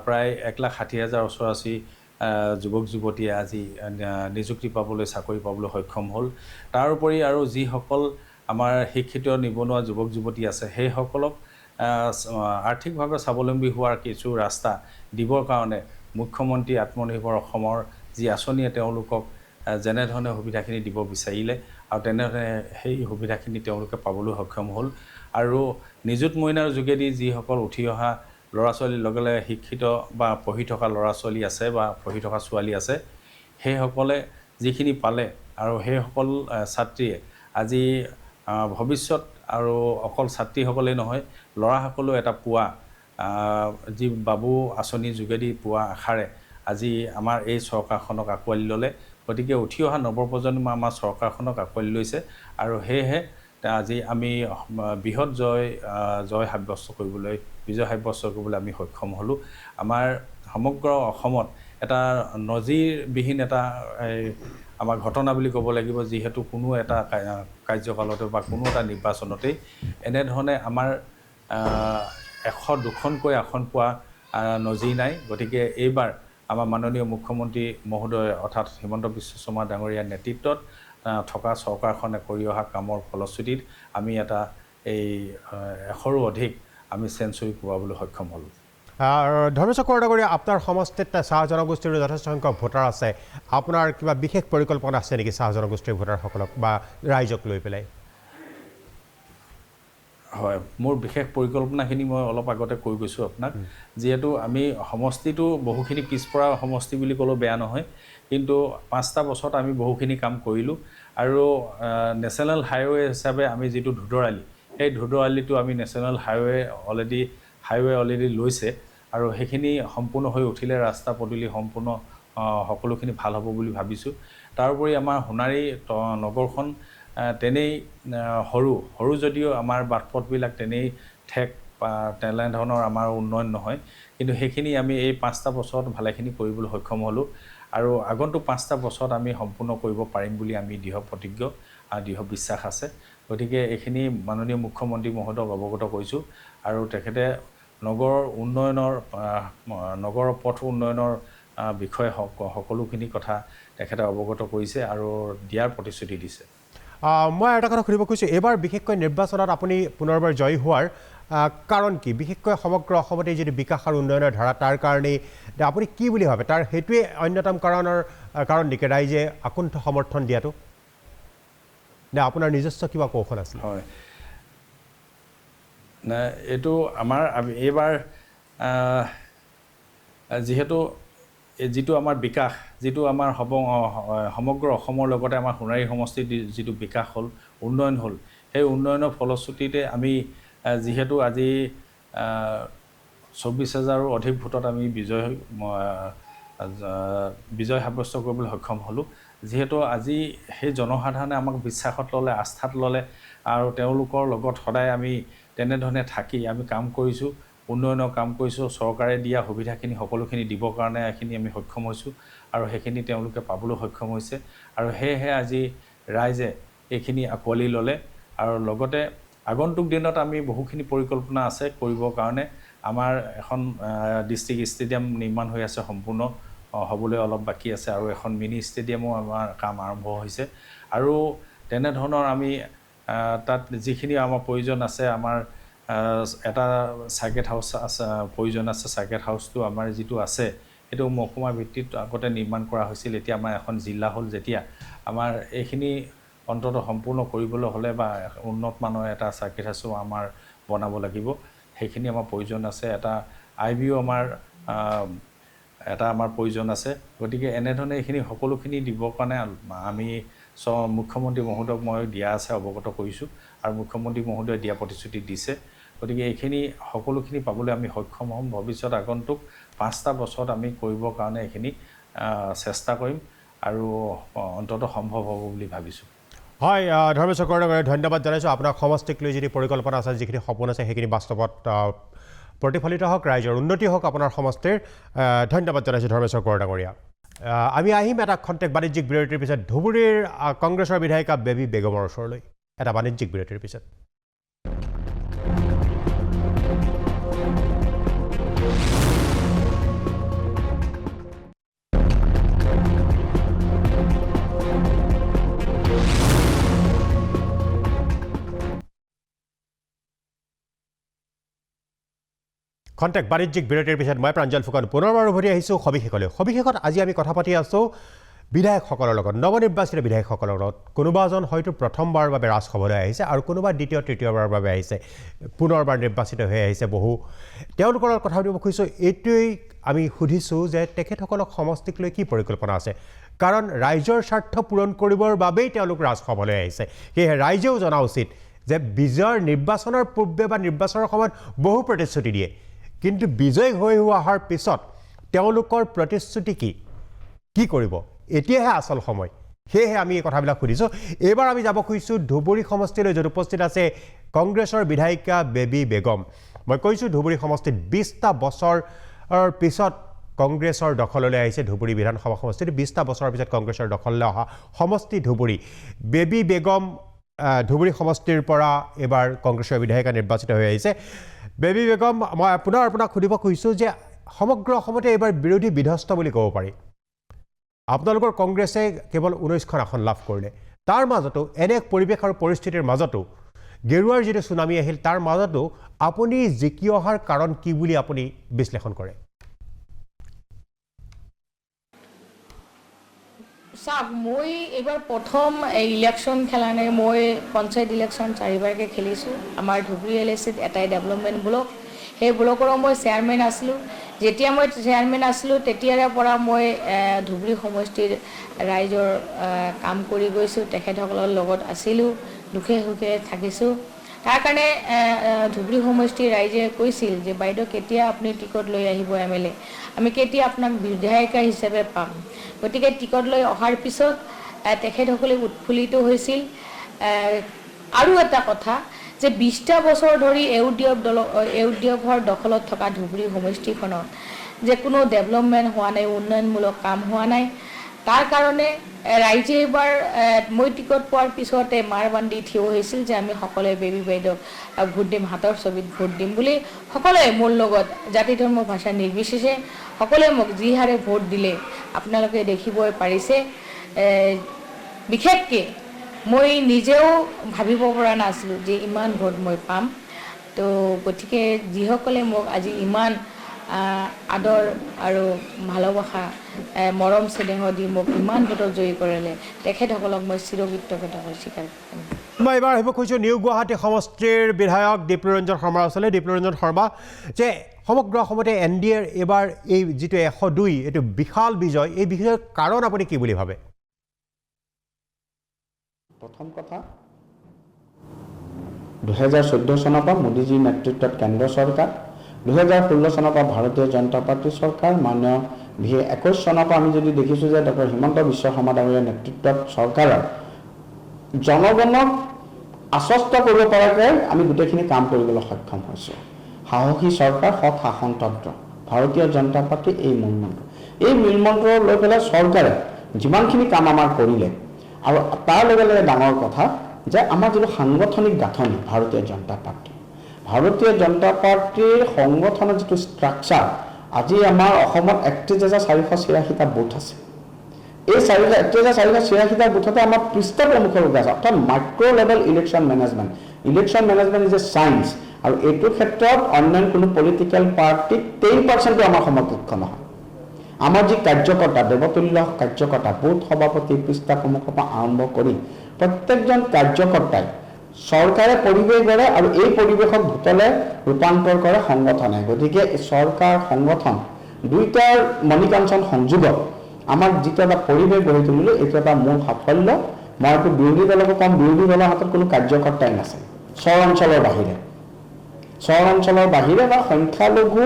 Speaker 8: প্ৰায় 1,60,000 ওচৰাচি যুৱক যুৱতীয়ে আজি নিযুক্তি পাবলৈ চাকৰি পাবলৈ সক্ষম হ'ল তাৰোপৰি আৰু যিসকল আমাৰ শিক্ষিত নিবনুৱা যুৱক যুৱতী আছে সেইসকলক আৰ্থিকভাৱে স্বাৱলম্বী হোৱাৰ কিছু ৰাস্তা দিবৰ কাৰণে মুখ্যমন্ত্ৰী আত্মনিৰ্ভৰ অসমৰ যি আঁচনিয়ে তেওঁলোকক যেনেধৰণে সুবিধাখিনি দিব বিচাৰিলে আৰু তেনেধৰণে সেই সুবিধাখিনি তেওঁলোকে পাবলৈ সক্ষম হ'ল আৰু নিযুত মইনাৰ যোগেদি যিসকল উঠি অহা ল'ৰা ছোৱালীৰ লগে লগে শিক্ষিত বা পঢ়ি থকা ল'ৰা ছোৱালী আছে বা পঢ়ি থকা ছোৱালী আছে সেইসকলে যিখিনি পালে আৰু সেইসকল ছাত্ৰীয়ে আজি ভৱিষ্যত আৰু অকল ছাত্ৰীসকলেই নহয় ল'ৰাসকলেও এটা পোৱা যি বাবু আঁচনিৰ যোগেদি পোৱা আশাৰে আজি আমাৰ এই চৰকাৰখনক আঁকোৱালি ল'লে গতিকে উঠি অহা নৱপ্ৰজন্মই আমাৰ চৰকাৰখনক আঁকোৱালি লৈছে আৰু সেয়েহে আজি আমি বৃহৎ বিজয় সাব্যস্ত কৰিবলৈ আমি সক্ষম হ'লোঁ আমাৰ সমগ্ৰ অসমত এটা নজিৰবিহীন এটা আমাৰ ঘটনা বুলি ক'ব লাগিব যিহেতু কোনো এটা কাৰ্যকালতে বা কোনো এটা নিৰ্বাচনতেই এনেধৰণে আমাৰ 100-2খনকৈ আসন পোৱা নজিৰ নাই গতিকে এইবাৰ আমাৰ মাননীয় মুখ্যমন্ত্ৰী মহোদয় অৰ্থাৎ হিমন্ত বিশ্ব শৰ্মা ডাঙৰীয়াৰ নেতৃত্বত থকা চৰকাৰখনে কৰি অহা কামৰ ফলশ্ৰুতিত আমি এটা এই 100ৰো অধিক আমি চেঞ্চুৰী পোৱাবলৈ সক্ষম হ'লোঁ
Speaker 1: ধৰ্মেশ্বৰ ডাঙৰীয়া আপোনাৰ সমষ্টিত চাহ জনগোষ্ঠীৰ যথেষ্ট সংখ্যক ভোটাৰ আছে আপোনাৰ কিবা বিশেষ পৰিকল্পনা আছে নেকি চাহ জনগোষ্ঠীৰ ভোটাৰসকলক বা ৰাইজক লৈ পেলাই
Speaker 8: হয় মোৰ বিশেষ পৰিকল্পনাখিনি মই অলপ আগতে কৈ গৈছোঁ আপোনাক যিহেতু আমি সমষ্টিটো বহুখিনি পিছপৰা সমষ্টি বুলি ক'লেও বেয়া নহয় কিন্তু 5টা বছৰত আমি বহুখিনি কাম কৰিলোঁ আৰু নেশ্যনেল হাইৱে হিচাপে আমি যিটো ধুদৰালি সেই ধুদৰালিটো আমি নেশ্যনেল হাইৱে অলৰেডি লৈছে আৰু সেইখিনি সম্পূৰ্ণ হৈ উঠিলে ৰাস্তা পদূলি সম্পূৰ্ণ সকলোখিনি ভাল হ'ব বুলি ভাবিছোঁ তাৰোপৰি আমাৰ সোণাৰী নগৰখন তেনেই সৰু যদিও আমাৰ বাটপথবিলাক তেনেই ঠেক বা তেনেধৰণৰ আমাৰ উন্নয়ন নহয় কিন্তু সেইখিনি আমি এই 5টা বছৰত ভালেখিনি কৰিবলৈ সক্ষম হ'লোঁ আৰু আগন্তুক 5টা বছৰত আমি সম্পূৰ্ণ কৰিব পাৰিম বুলি আমি দৃঢ় প্ৰতিজ্ঞ দৃঢ় বিশ্বাস আছে গতিকে এইখিনি মাননীয় মুখ্যমন্ত্ৰী মহোদয়ক অৱগত কৰিছোঁ আৰু তেখেতে নগৰৰ পথ উন্নয়নৰ বিষয়ে সকলোখিনি কথা তেখেতে অৱগত কৰিছে আৰু দিয়াৰ প্ৰতিশ্ৰুতি দিছে
Speaker 1: মই এটা কথা সুধিব খুজিছোঁ এইবাৰ বিশেষকৈ নিৰ্বাচনত আপুনি পুনৰবাৰ জয়ী হোৱাৰ কাৰণ কি বিশেষকৈ সমগ্ৰ অসমতে যিটো বিকাশ আৰু উন্নয়নৰ ধাৰা তাৰ কাৰণেই আপুনি কি বুলি ভাবে তাৰ সেইটোৱে অন্যতম কাৰণ নেকি ৰাইজে আকুণ্ঠ সমৰ্থন দিয়াটো নে আপোনাৰ নিজস্ব কিবা কৌশল আছিল
Speaker 8: হয় না এইটো আমাৰ এইবাৰ যিহেতু যিটো আমাৰ বিকাশ যিটো আমাৰ সমগ্ৰ অসমৰ লগতে আমাৰ সোণাৰী সমষ্টিৰ যিটো বিকাশ হ'ল উন্নয়ন হ'ল সেই উন্নয়নৰ ফলশ্ৰুতিতে আমি যিহেতু আজি 24,000ৰো অধিক ভোটত আমি বিজয় সাব্যস্ত কৰিবলৈ সক্ষম হ'লোঁ যিহেতু আজি সেই জনসাধাৰণে আমাক বিশ্বাসত ল'লে আস্থাত ল'লে আৰু তেওঁলোকৰ লগত সদায় আমি তেনেধৰণে থাকি আমি কাম কৰিছোঁ উন্নয়নৰ কাম কৰিছোঁ চৰকাৰে দিয়া সুবিধাখিনি সকলোখিনি দিবৰ কাৰণে এইখিনি আমি সক্ষম হৈছোঁ আৰু সেইখিনি তেওঁলোকে পাবলৈ সক্ষম হৈছে আৰু সেয়েহে আজি ৰাইজে এইখিনি আঁকোৱালি ল'লে আৰু লগতে আগন্তুক দিনত আমি বহুখিনি পৰিকল্পনা আছে কৰিবৰ কাৰণে আমাৰ এখন ডিষ্ট্ৰিক্ট ষ্টেডিয়াম নিৰ্মাণ হৈ আছে সম্পূৰ্ণ হ'বলৈ অলপ বাকী আছে আৰু এখন মিনি ষ্টেডিয়ামো আমাৰ কাম আৰম্ভ হৈছে আৰু তেনেধৰণৰ আমি তাত যিখিনি আমাৰ প্ৰয়োজন আছে আমাৰ এটা চাৰ্কেট হাউচ আছে প্ৰয়োজন আছে চাৰ্কেট হাউচটো আমাৰ যিটো আছে সেইটো মহকুমা ভিত্তিত আগতে নিৰ্মাণ কৰা হৈছিল এতিয়া আমাৰ এখন জিলা হ'ল যেতিয়া আমাৰ এইখিনি অন্ততঃ সম্পূৰ্ণ কৰিবলৈ হ'লে বা উন্নত মানৰ এটা চাৰ্কিট হাউচো আমাৰ বনাব লাগিব সেইখিনি আমাৰ প্ৰয়োজন আছে এটা IBO আমাৰ প্ৰয়োজন আছে গতিকে এনেধৰণে এইখিনি সকলোখিনি দিবৰ কাৰণে আমি মুখ্যমন্ত্ৰী মহোদয়ক মই দিয়া আছে অৱগত কৰিছোঁ আৰু মুখ্যমন্ত্ৰী মহোদয়ে দিয়া প্ৰতিশ্ৰুতি দিছে গতিকে এইখিনি সকলোখিনি পাবলৈ আমি সক্ষম হ'ম ভৱিষ্যত আগন্তুক 5টা বছৰত আমি কৰিবৰ কাৰণে এইখিনি চেষ্টা কৰিম আৰু অন্ততঃ সম্ভৱ হ'ব বুলি ভাবিছোঁ
Speaker 1: হয় ধৰ্মেশ্বৰ কৰ্ণকাৰে ধন্যবাদ জনাইছোঁ আপোনাক সমষ্টিক লৈ যিখিনি পৰিকল্পনা আছে যিখিনি সপোন আছে সেইখিনি বাস্তৱত প্ৰতিফলিত হওক ৰাইজৰ উন্নতি হওক আপোনাৰ সমষ্টিৰ ধন্যবাদ জনাইছোঁ ধৰ্মেশ্বৰ কৰ্ণকাৰীয়া আমি আহিম এটা খন্তেক বাণিজ্যিক বিৰতিৰ পিছত ধুবুৰীৰ কংগ্ৰেছৰ বিধায়িকা বেবী বেগমৰ ওচৰলৈ এটা বাণিজ্যিক বিৰতিৰ পিছত খন্তেক বাণিজ্যিক বিৰতিৰ পিছত মই প্ৰাঞ্জল ফুকন পুনৰবাৰ উভতি আহিছোঁ সবিশেষত আজি আমি কথা পাতি আছোঁ বিধায়কসকলৰ লগত নৱনিৰ্বাচিত বিধায়কসকলৰ লগত কোনোবা এজন হয়তো প্ৰথমবাৰৰ বাবে ৰাজসভালৈ আহিছে আৰু কোনোবা দ্বিতীয় তৃতীয়বাৰৰ বাবে আহিছে পুনৰবাৰ নিৰ্বাচিত হৈ আহিছে বহু তেওঁলোকৰ লগত কথা পাতিব খুজিছোঁ এইটোৱেই আমি সুধিছোঁ যে তেখেতসকলক সমষ্টিক লৈ কি পৰিকল্পনা আছে কাৰণ ৰাইজৰ স্বাৰ্থ পূৰণ কৰিবৰ বাবেই তেওঁলোক ৰাজসভালৈ আহিছে সেয়েহে ৰাইজেও জনা উচিত যে বিজয়ৰ নিৰ্বাচনৰ পূৰ্বে বা নিৰ্বাচনৰ সময়ত বহু প্ৰতিশ্ৰুতি দিয়ে কিন্তু বিজয় হৈ অহাৰ পিছত তেওঁলোকৰ প্ৰতিশ্ৰুতি কি কৰিব এতিয়াহে আচল সময় সেয়েহে আমি এই কথাবিলাক সুধিছোঁ এইবাৰ আমি যাব খুজিছোঁ ধুবুৰী সমষ্টিলৈ য'ত উপস্থিত আছে কংগ্ৰেছৰ বিধায়িকা বেবী বেগম মই কৈছোঁ ধুবুৰী সমষ্টিত 20টা বছৰৰ পিছত কংগ্ৰেছৰ দখললৈ আহিছে ধুবুৰী বিধানসভা সমষ্টিত 20টা বছৰৰ পিছত কংগ্ৰেছৰ দখললৈ অহা সমষ্টি ধুবুৰী বেবী বেগম ধুবুৰী সমষ্টিৰ পৰা এবাৰ কংগ্ৰেছৰ বিধায়িকা নিৰ্বাচিত হৈ আহিছে বেবী বেগম মই পুনৰ আপোনাক সুধিব খুজিছোঁ যে সমগ্ৰ অসমতে এইবাৰ বিৰোধী বিধ্বস্ত বুলি ক'ব পাৰি আপোনালোকৰ কংগ্ৰেছে কেৱল 19খন আসন লাভ কৰিলে তাৰ মাজতো এনে এক পৰিৱেশ আৰু পৰিস্থিতিৰ মাজতো গেৰুৱাৰ যিটো সুনামি আহিল তাৰ মাজতো আপুনি জিকি অহাৰ কাৰণ কি বুলি আপুনি বিশ্লেষণ কৰে
Speaker 5: চাওক মই এইবাৰ প্ৰথম ইলেকশ্যন খেলা নাই মই পঞ্চায়ত ইলেকশ্যন 4বাৰকৈ খেলিছোঁ আমাৰ ধুবুৰী LACত এটাই ডেভেলপমেণ্ট ব্লক সেই ব্লকৰো মই চেয়াৰমেন আছিলোঁ যেতিয়া মই চেয়াৰমেন আছিলোঁ তেতিয়াৰে পৰা মই ধুবুৰী সমষ্টিৰ ৰাইজৰ কাম কৰি গৈছোঁ তেখেতসকলৰ লগত আছিলোঁ দুখে সুখে থাকিছোঁ তাৰ কাৰণে ধুবুৰী সমষ্টিৰ ৰাইজে কৈছিল যে বাইদেউ কেতিয়া আপুনি টিকট লৈ আহিব MLA আমি কেতিয়া আপোনাক বিধায়িকা হিচাপে পাম গতিকে টিকট লৈ অহাৰ পিছত তেখেতসকলে উৎফুল্লিত হৈছিল আৰু এটা কথা যে 20টা বছৰ ধৰি এউডিএফৰ দখলত থকা ধুবুৰী সমষ্টিখনত যে কোনো ডেভেলপমেণ্ট হোৱা নাই উন্নয়নমূলক কাম হোৱা নাই তাৰ কাৰণে ৰাইজে এইবাৰ মই টিকট পোৱাৰ পিছতে মাৰ বান্ধি থিয় হৈছিল যে আমি সকলোৱে বেবী বাইদেউক ভোট দিম, হাতৰ ছবিত ভোট দিম বুলি সকলোৱে মোৰ লগত জাতি ধৰ্ম ভাষা নিৰ্বিশেষে সকলোৱে মোক যি হাৰে ভোট দিলে আপোনালোকে দেখিবই পাৰিছে। বিশেষকৈ মই নিজেও ভাবিব পৰা নাছিলোঁ যে ইমান ভোট মই পাম। তো গতিকে যিসকলে মোক আজি ইমান আদৰ আৰু ভালোবাসা মৰম চেনেহ দি মোক ইমান ভোটত জয়ী কৰিলে তেখেতসকলক মই চিৰকৃতজ্ঞতা স্বীকাৰ কৰিম।
Speaker 1: মই এবাৰ আহিব খুজিছোঁ নিউ গুৱাহাটী সমষ্টিৰ বিধায়ক দীপ্লৰঞ্জন শৰ্মাৰ ওচৰলৈ। দীপ্লৰঞ্জন শৰ্মা, যে সমগ্ৰ অসমতে NDAৰ এইবাৰ এই যিটো 102 এইটো বিশাল বিজয়, এই বিজয়ৰ কাৰণ আপুনি কি বুলি ভাবে?
Speaker 2: প্ৰথম কথা 2014 চনৰ পৰা মোদীজীৰ নেতৃত্বত কেন্দ্ৰ চৰকাৰ, 2016 চনৰ পৰা ভাৰতীয় জনতা পাৰ্টী চৰকাৰ, মাননীয় 2021 চনৰ পৰা আমি যদি দেখিছোঁ যে ডক্টৰ হিমন্ত বিশ্ব শৰ্মা ডাঙৰীয়াৰ নেতৃত্বত চৰকাৰৰ জনগণক আশ্বস্ত কৰিব পৰাকৈ আমি গোটেইখিনি কাম কৰিবলৈ সক্ষম হৈছোঁ। সাহসী চৰকাৰ, সৎ শাসনতন্ত্ৰ, ভাৰতীয় জনতা পাৰ্টী এই মূলমন্ত্ৰ। এই মূলমন্ত্ৰ লৈ পেলাই চৰকাৰে যিমানখিনি কাম আমাৰ কৰিলে আৰু তাৰ লগে লগে ডাঙৰ কথা যে আমাৰ যিটো সাংগঠনিক গাঁথনি ভাৰতীয় জনতা পাৰ্টীৰ সংগঠনৰ যিটো ষ্ট্ৰাকচাৰ, আজি আমাৰ অসমত 31,483টা বুথ আছে। এই 31,483টা বুথতে আমাৰ পৃষ্ঠপ্ৰমুখৰ লোক আছে, অৰ্থাৎ micro' level election management is a science. আৰু এইটো ক্ষেত্ৰত অন্যান্য কোনো পলিটিকেল পাৰ্টিক 10% আমাৰ সমকক্ষ নহয়। আমাৰ যি কাৰ্যকৰ্তা, দেৱতুল্য কাৰ্যকৰ্তা, বুথ সভাপতি, পৃষ্ঠপ্ৰমুখৰ পৰা আৰম্ভ কৰি প্ৰত্যেকজন কাৰ্যকৰ্তাই চৰকাৰে পৰিৱেশ গঢ়ে আৰু এই পৰিৱেশক ভোটলৈ ৰূপান্তৰ কৰে সংগঠনে। গতিকে চৰকাৰ সংগঠন দুয়োটাৰ মণিকাঞ্চন সংযোগত আমাৰ যিটো এটা পৰিৱেশ গঢ়ি তুলিলোঁ, এইটো এটা মূল সাফল্য। মই এইটো বিৰোধী দলকো কম, বিৰোধী দলৰ হাতত কোনো কাৰ্যকৰ্তাই নাছিল। চৰ অঞ্চলৰ বাহিৰে বা সংখ্যালঘু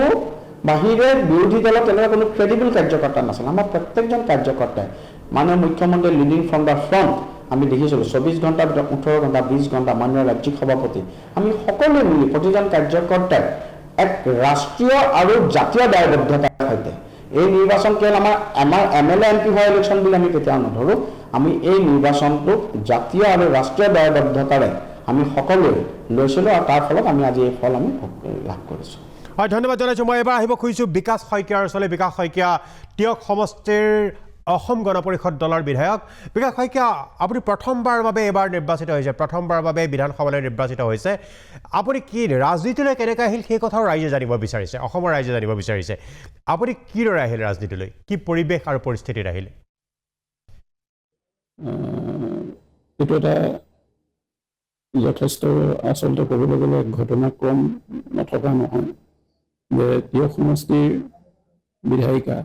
Speaker 2: বাহিৰে বিৰোধী দলত তেনেকুৱা কোনো ক্ৰেডিবল কাৰ্যকৰ্তা নাছিল। আমাৰ প্ৰত্যেকজন কাৰ্যকৰ্তাই মাননীয় মুখ্যমন্ত্ৰী লিডিং ফ্ৰম দ্য ফ্ৰণ্ট আমি দেখিছিলোঁ 24 ঘণ্টাৰ ভিতৰত 18 ঘণ্টা 20 ঘণ্টা মাননীয় ৰাজ্যিক সভাপতি আমি সকলোৱে মিলি প্ৰতিজন কাৰ্যকৰ্তাই এক ৰাষ্ট্ৰীয় আৰু জাতীয় দায়বদ্ধতাৰ সৈতে এই নিৰ্বাচন কেৱল আমাৰ MLA MP হোৱা ইলেকশ্যন বুলি আমি কেতিয়াও নধৰোঁ। আমি এই নিৰ্বাচনটোক জাতীয় আৰু ৰাষ্ট্ৰীয় দায়বদ্ধতাৰে আমি সকলোৱে লৈছিলোঁ আৰু তাৰ ফলত আমি আজি এই ফল আমি লাভ কৰিছোঁ।
Speaker 1: হয়, ধন্যবাদ জনাইছোঁ। মই এবাৰ আহিব খুজিছোঁ বিকাশ শইকীয়াৰ ওচৰলৈ। বিকাশ শইকীয়া টিয়ক সমষ্টিৰ অসম গণ পৰিষদ দলৰ বিধায়ক। বিকাশ শইকীয়া, আপুনি প্ৰথমবাৰৰ বাবে এইবাৰ নিৰ্বাচিত হৈছে, প্ৰথমবাৰৰ বাবে বিধানসভালৈ নিৰ্বাচিত হৈছে। আপুনি কি ৰাজনীতিলৈ কেনেকৈ আহিল সেই কথাও ৰাইজে জানিব বিচাৰিছে, অসমৰ ৰাইজে জানিব বিচাৰিছে। আপুনি কিদৰে আহিল ৰাজনীতিলৈ, কি পৰিৱেশ আৰু পৰিস্থিতিত আহিলে?
Speaker 3: এইটো এটা যথেষ্ট আচলতে ক'বলৈ গ'লে ঘটনাক্ৰম নথকা নহয় যে টিয়ক সমষ্টিৰ বিধায়িকা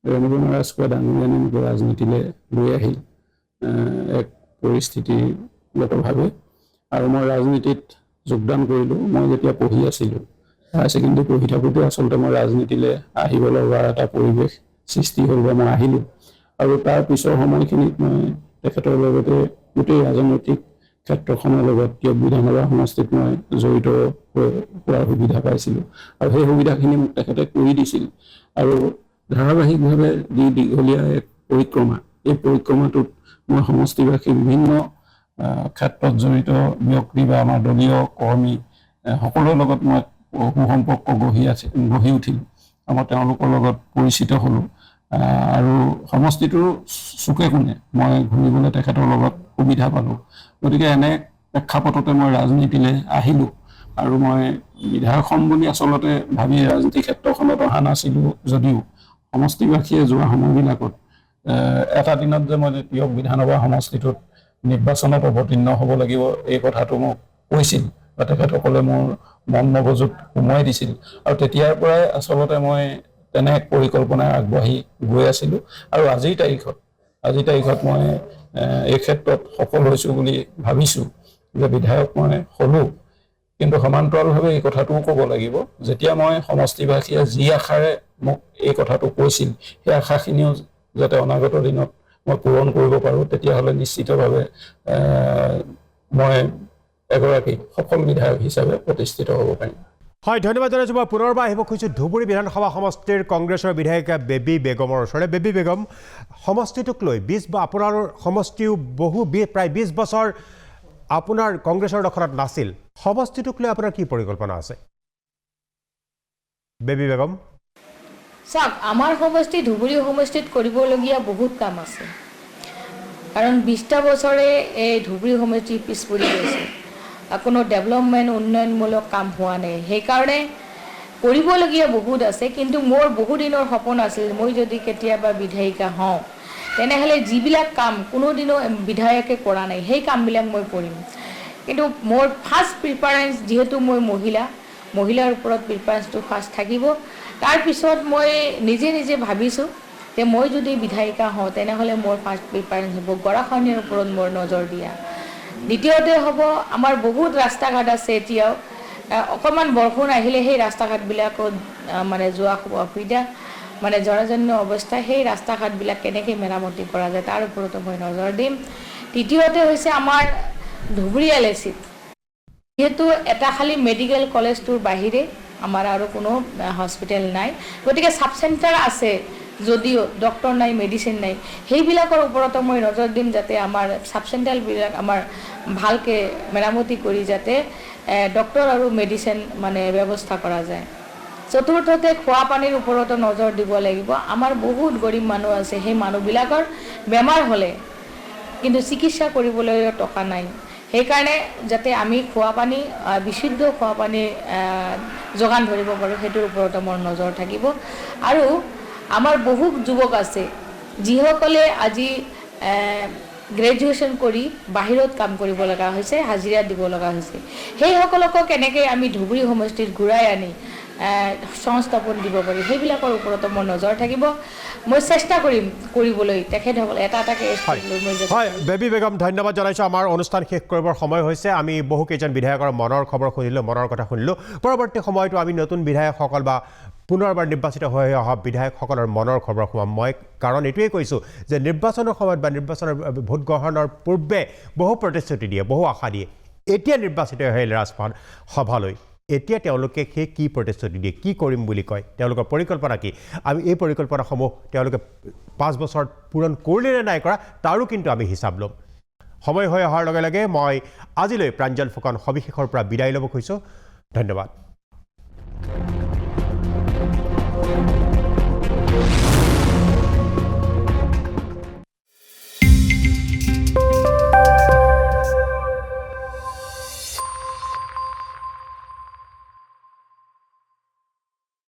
Speaker 3: ৰেণুবৰ্ণা ৰাজখোৱা ডাঙৰীয়ানী মোক ৰাজনীতিলৈ লৈ আহিল এক পৰিস্থিতিগতভাৱে। আৰু মই ৰাজনীতিত যোগদান কৰিলোঁ। মই যেতিয়া পঢ়ি আছিলোঁ, হায়াৰ ছেকেণ্ডেৰী পঢ়ি থাকোঁতে আচলতে মই ৰাজনীতিলৈ আহিব লগা এটা পৰিৱেশ সৃষ্টি হ'ল বা মই আহিলোঁ। আৰু তাৰ পিছৰ সময়খিনিত মই তেখেতৰ লগতে গোটেই ৰাজনৈতিক ক্ষেত্ৰখনৰ লগত টিয়ক বিধানসভা সমষ্টিত মই জড়িত হোৱাৰ সুবিধা পাইছিলোঁ আৰু সেই সুবিধাখিনি মোক তেখেতে কৰি দিছিল। আৰু ধাৰাবাহিকভাৱে যি দীঘলীয়া এক পৰিক্ৰমা, এই পৰিক্ৰমাটোত মই সমষ্টিবাসী বিভিন্ন ক্ষেত্ৰত জড়িত ব্যক্তি বা আমাৰ দলীয় কৰ্মী সকলোৰে লগত মই সুসম্পৰ্ক গঢ়ি উঠিলোঁ। মই তেওঁলোকৰ লগত পৰিচিত হ'লোঁ আৰু সমষ্টিটোৰ চুকে কোণে মই ঘূৰিবলৈ তেখেতৰ লগত সুবিধা পালোঁ। গতিকে এনে প্ৰেক্ষাপটতে মই ৰাজনীতিলৈ আহিলোঁ আৰু মই বিধায়ক হ'ম বুলি আচলতে ভাবি ৰাজনীতি ক্ষেত্ৰখনত অহা নাছিলোঁ যদিও সমষ্টিবাসীয়ে যোৱা সময়বিলাকত এটা দিনত যে মই টিয়ক বিধানসভা সমষ্টিটোত নিৰ্বাচনত অৱতীৰ্ণ হ'ব লাগিব এই কথাটো মোক কৈছিল বা তেখেতসকলে মোৰ মন মগজুত সোমোৱাই দিছিল। আৰু তেতিয়াৰ পৰাই আচলতে মই তেনে এক পৰিকল্পনাৰে আগবাঢ়ি গৈ আছিলোঁ। আৰু আজিৰ তাৰিখত মই এই ক্ষেত্ৰত সফল হৈছোঁ বুলি ভাবিছোঁ যে বিধায়ক মই হ'লোঁ। কিন্তু সমান্তৰালভাৱে এই কথাটোও ক'ব লাগিব, যেতিয়া মই সমষ্টিবাসীয়ে যি আশাৰে মোক এই কথাটো কৈছিল সেই আশাখিনিও যাতে অনাগত দিনত মই পূৰণ কৰিব পাৰোঁ, তেতিয়াহ'লে নিশ্চিতভাৱে মই এগৰাকী সফল বিধায়ক হিচাপে প্ৰতিষ্ঠিত হ'ব পাৰিম।
Speaker 1: হয় ধন্যবাদ জনাইছোঁ মই পুনৰবাৰ আহিব খুজিছোঁ ধুবুৰী বিধানসভা সমষ্টিৰ কংগ্ৰেছৰ বিধায়িকা বেবী বেগমৰ ওচৰলৈ বেবী বেগম সমষ্টিটোক লৈ আপোনাৰ সমষ্টিও প্ৰায় 20 বছৰ আপোনাৰ কংগ্ৰেছৰ দখলত নাছিল সমষ্টিটোক লৈ আপোনাৰ কি পৰিকল্পনা আছে বেবী বেগম
Speaker 5: চাওক আমাৰ সমষ্টি ধুবুৰী সমষ্টিত কৰিবলগীয়া বহুত কাম আছে কাৰণ 20টা বছৰে এই ধুবুৰী সমষ্টি পিছ পৰি গৈছে কোনো ডেভেলপমেণ্ট উন্নয়নমূলক কাম হোৱা নাই সেইকাৰণে কৰিবলগীয়া বহুত আছে কিন্তু মোৰ বহু দিনৰ সপোন আছিল মই যদি কেতিয়াবা বিধায়িকা হওঁ তেনেহ'লে যিবিলাক কাম কোনোদিনো বিধায়কে কৰা নাই সেই কামবিলাক মই কৰিম কিন্তু মোৰ ফাৰ্ষ্ট প্ৰিফাৰেঞ্চ যিহেতু মই মহিলাৰ ওপৰত প্ৰিফাৰেঞ্চটো ফাৰ্ষ্ট থাকিব তাৰপিছত মই নিজে ভাবিছোঁ যে মই যদি বিধায়িকা হওঁ তেনেহ'লে মোৰ ফাৰ্ষ্ট প্ৰিফাৰেঞ্চ হ'ব গৰাখহনীয়াৰ ওপৰত মোৰ নজৰ দিয়া দ্বিতীয়তে হ'ব আমাৰ বহুত ৰাস্তা ঘাট আছে এতিয়াও অকণমান বৰষুণ আহিলে সেই ৰাস্তা ঘাটবিলাকত মানে যোৱা খুব অসুবিধা মানে জৰাজন্য অৱস্থা সেই ৰাস্তা ঘাটবিলাক কেনেকৈ মেৰামতি কৰা যায় তাৰ ওপৰতো মই নজৰ দিম তৃতীয়তে হৈছে আমাৰ ধুবুৰী LACত যিহেতু এটা খালি মেডিকেল কলেজটোৰ বাহিৰে আমাৰ আৰু কোনো হস্পিটেল নাই গতিকে সাব চেণ্টাৰ আছে যদিও ডক্টৰ নাই মেডিচিন নাই সেইবিলাকৰ ওপৰতো মই নজৰ দিম যাতে আমাৰ সাব চেণ্টাৰবিলাক আমাৰ ভালকৈ মেৰামতি কৰি যাতে ডক্টৰ আৰু মেডিচিন মানে ব্যৱস্থা কৰা যায় চতুৰ্থতে খোৱা পানীৰ ওপৰতো নজৰ দিব লাগিব আমাৰ বহুত গৰীব মানুহ আছে সেই মানুহবিলাকৰ বেমাৰ হ'লে কিন্তু চিকিৎসা কৰিবলৈ টকা নাই সেইকাৰণে যাতে আমি খোৱা পানী বিশুদ্ধ খোৱা পানী যোগান ধৰিব পাৰোঁ সেইটোৰ ওপৰতো মোৰ নজৰ থাকিব আৰু আমাৰ বহুত যুৱক আছে যিসকলে আজি গ্ৰেজুৱেশ্যন কৰি বাহিৰত কাম কৰিব লগা হৈছে হাজিৰা দিব লগা হৈছে সেইসকলকো কেনেকৈ আমি ধুবুৰী সমষ্টিত ঘূৰাই আনি সংস্থাপন দিব পাৰি সেইবিলাকৰ ওপৰতো মোৰ নজৰ থাকিব মই চেষ্টা কৰিম কৰিবলৈ তেখেতসকলে এটাকৈ
Speaker 1: হয় বেবী বেগম ধন্যবাদ জনাইছোঁ আমাৰ অনুষ্ঠান শেষ কৰিবৰ সময় হৈছে আমি বহুকেইজন বিধায়কৰ মনৰ খবৰ শুনিলোঁ মনৰ কথা শুনিলোঁ পৰৱৰ্তী সময়তো আমি নতুন বিধায়কসকল বা পুনৰবাৰ নিৰ্বাচিত হৈ অহা বিধায়কসকলৰ মনৰ খবৰ শুনাম মই কাৰণ এইটোৱেই কৈছোঁ যে নিৰ্বাচনৰ সময়ত বা নিৰ্বাচনৰ ভোট গ্ৰহণৰ পূৰ্বে বহু প্ৰতিশ্ৰুতি দিয়ে বহু আশা দিয়ে এতিয়া নিৰ্বাচিত হৈ ৰাজসভালৈ এতিয়া তেওঁলোকে সেই কি প্ৰতিশ্ৰুতি দিয়ে কি কৰিম বুলি কয় তেওঁলোকৰ পৰিকল্পনা কি আমি এই পৰিকল্পনাসমূহ তেওঁলোকে 5 বছৰ পূৰণ কৰিলে নে নাই কৰা তাৰো কিন্তু আমি হিচাপ ল'ম সময় হৈ অহাৰ লগে লগে মই আজিলৈ প্ৰাঞ্জল ফুকন সবিশেষৰ পৰা বিদায় ল'ব খুজিছোঁ ধন্যবাদ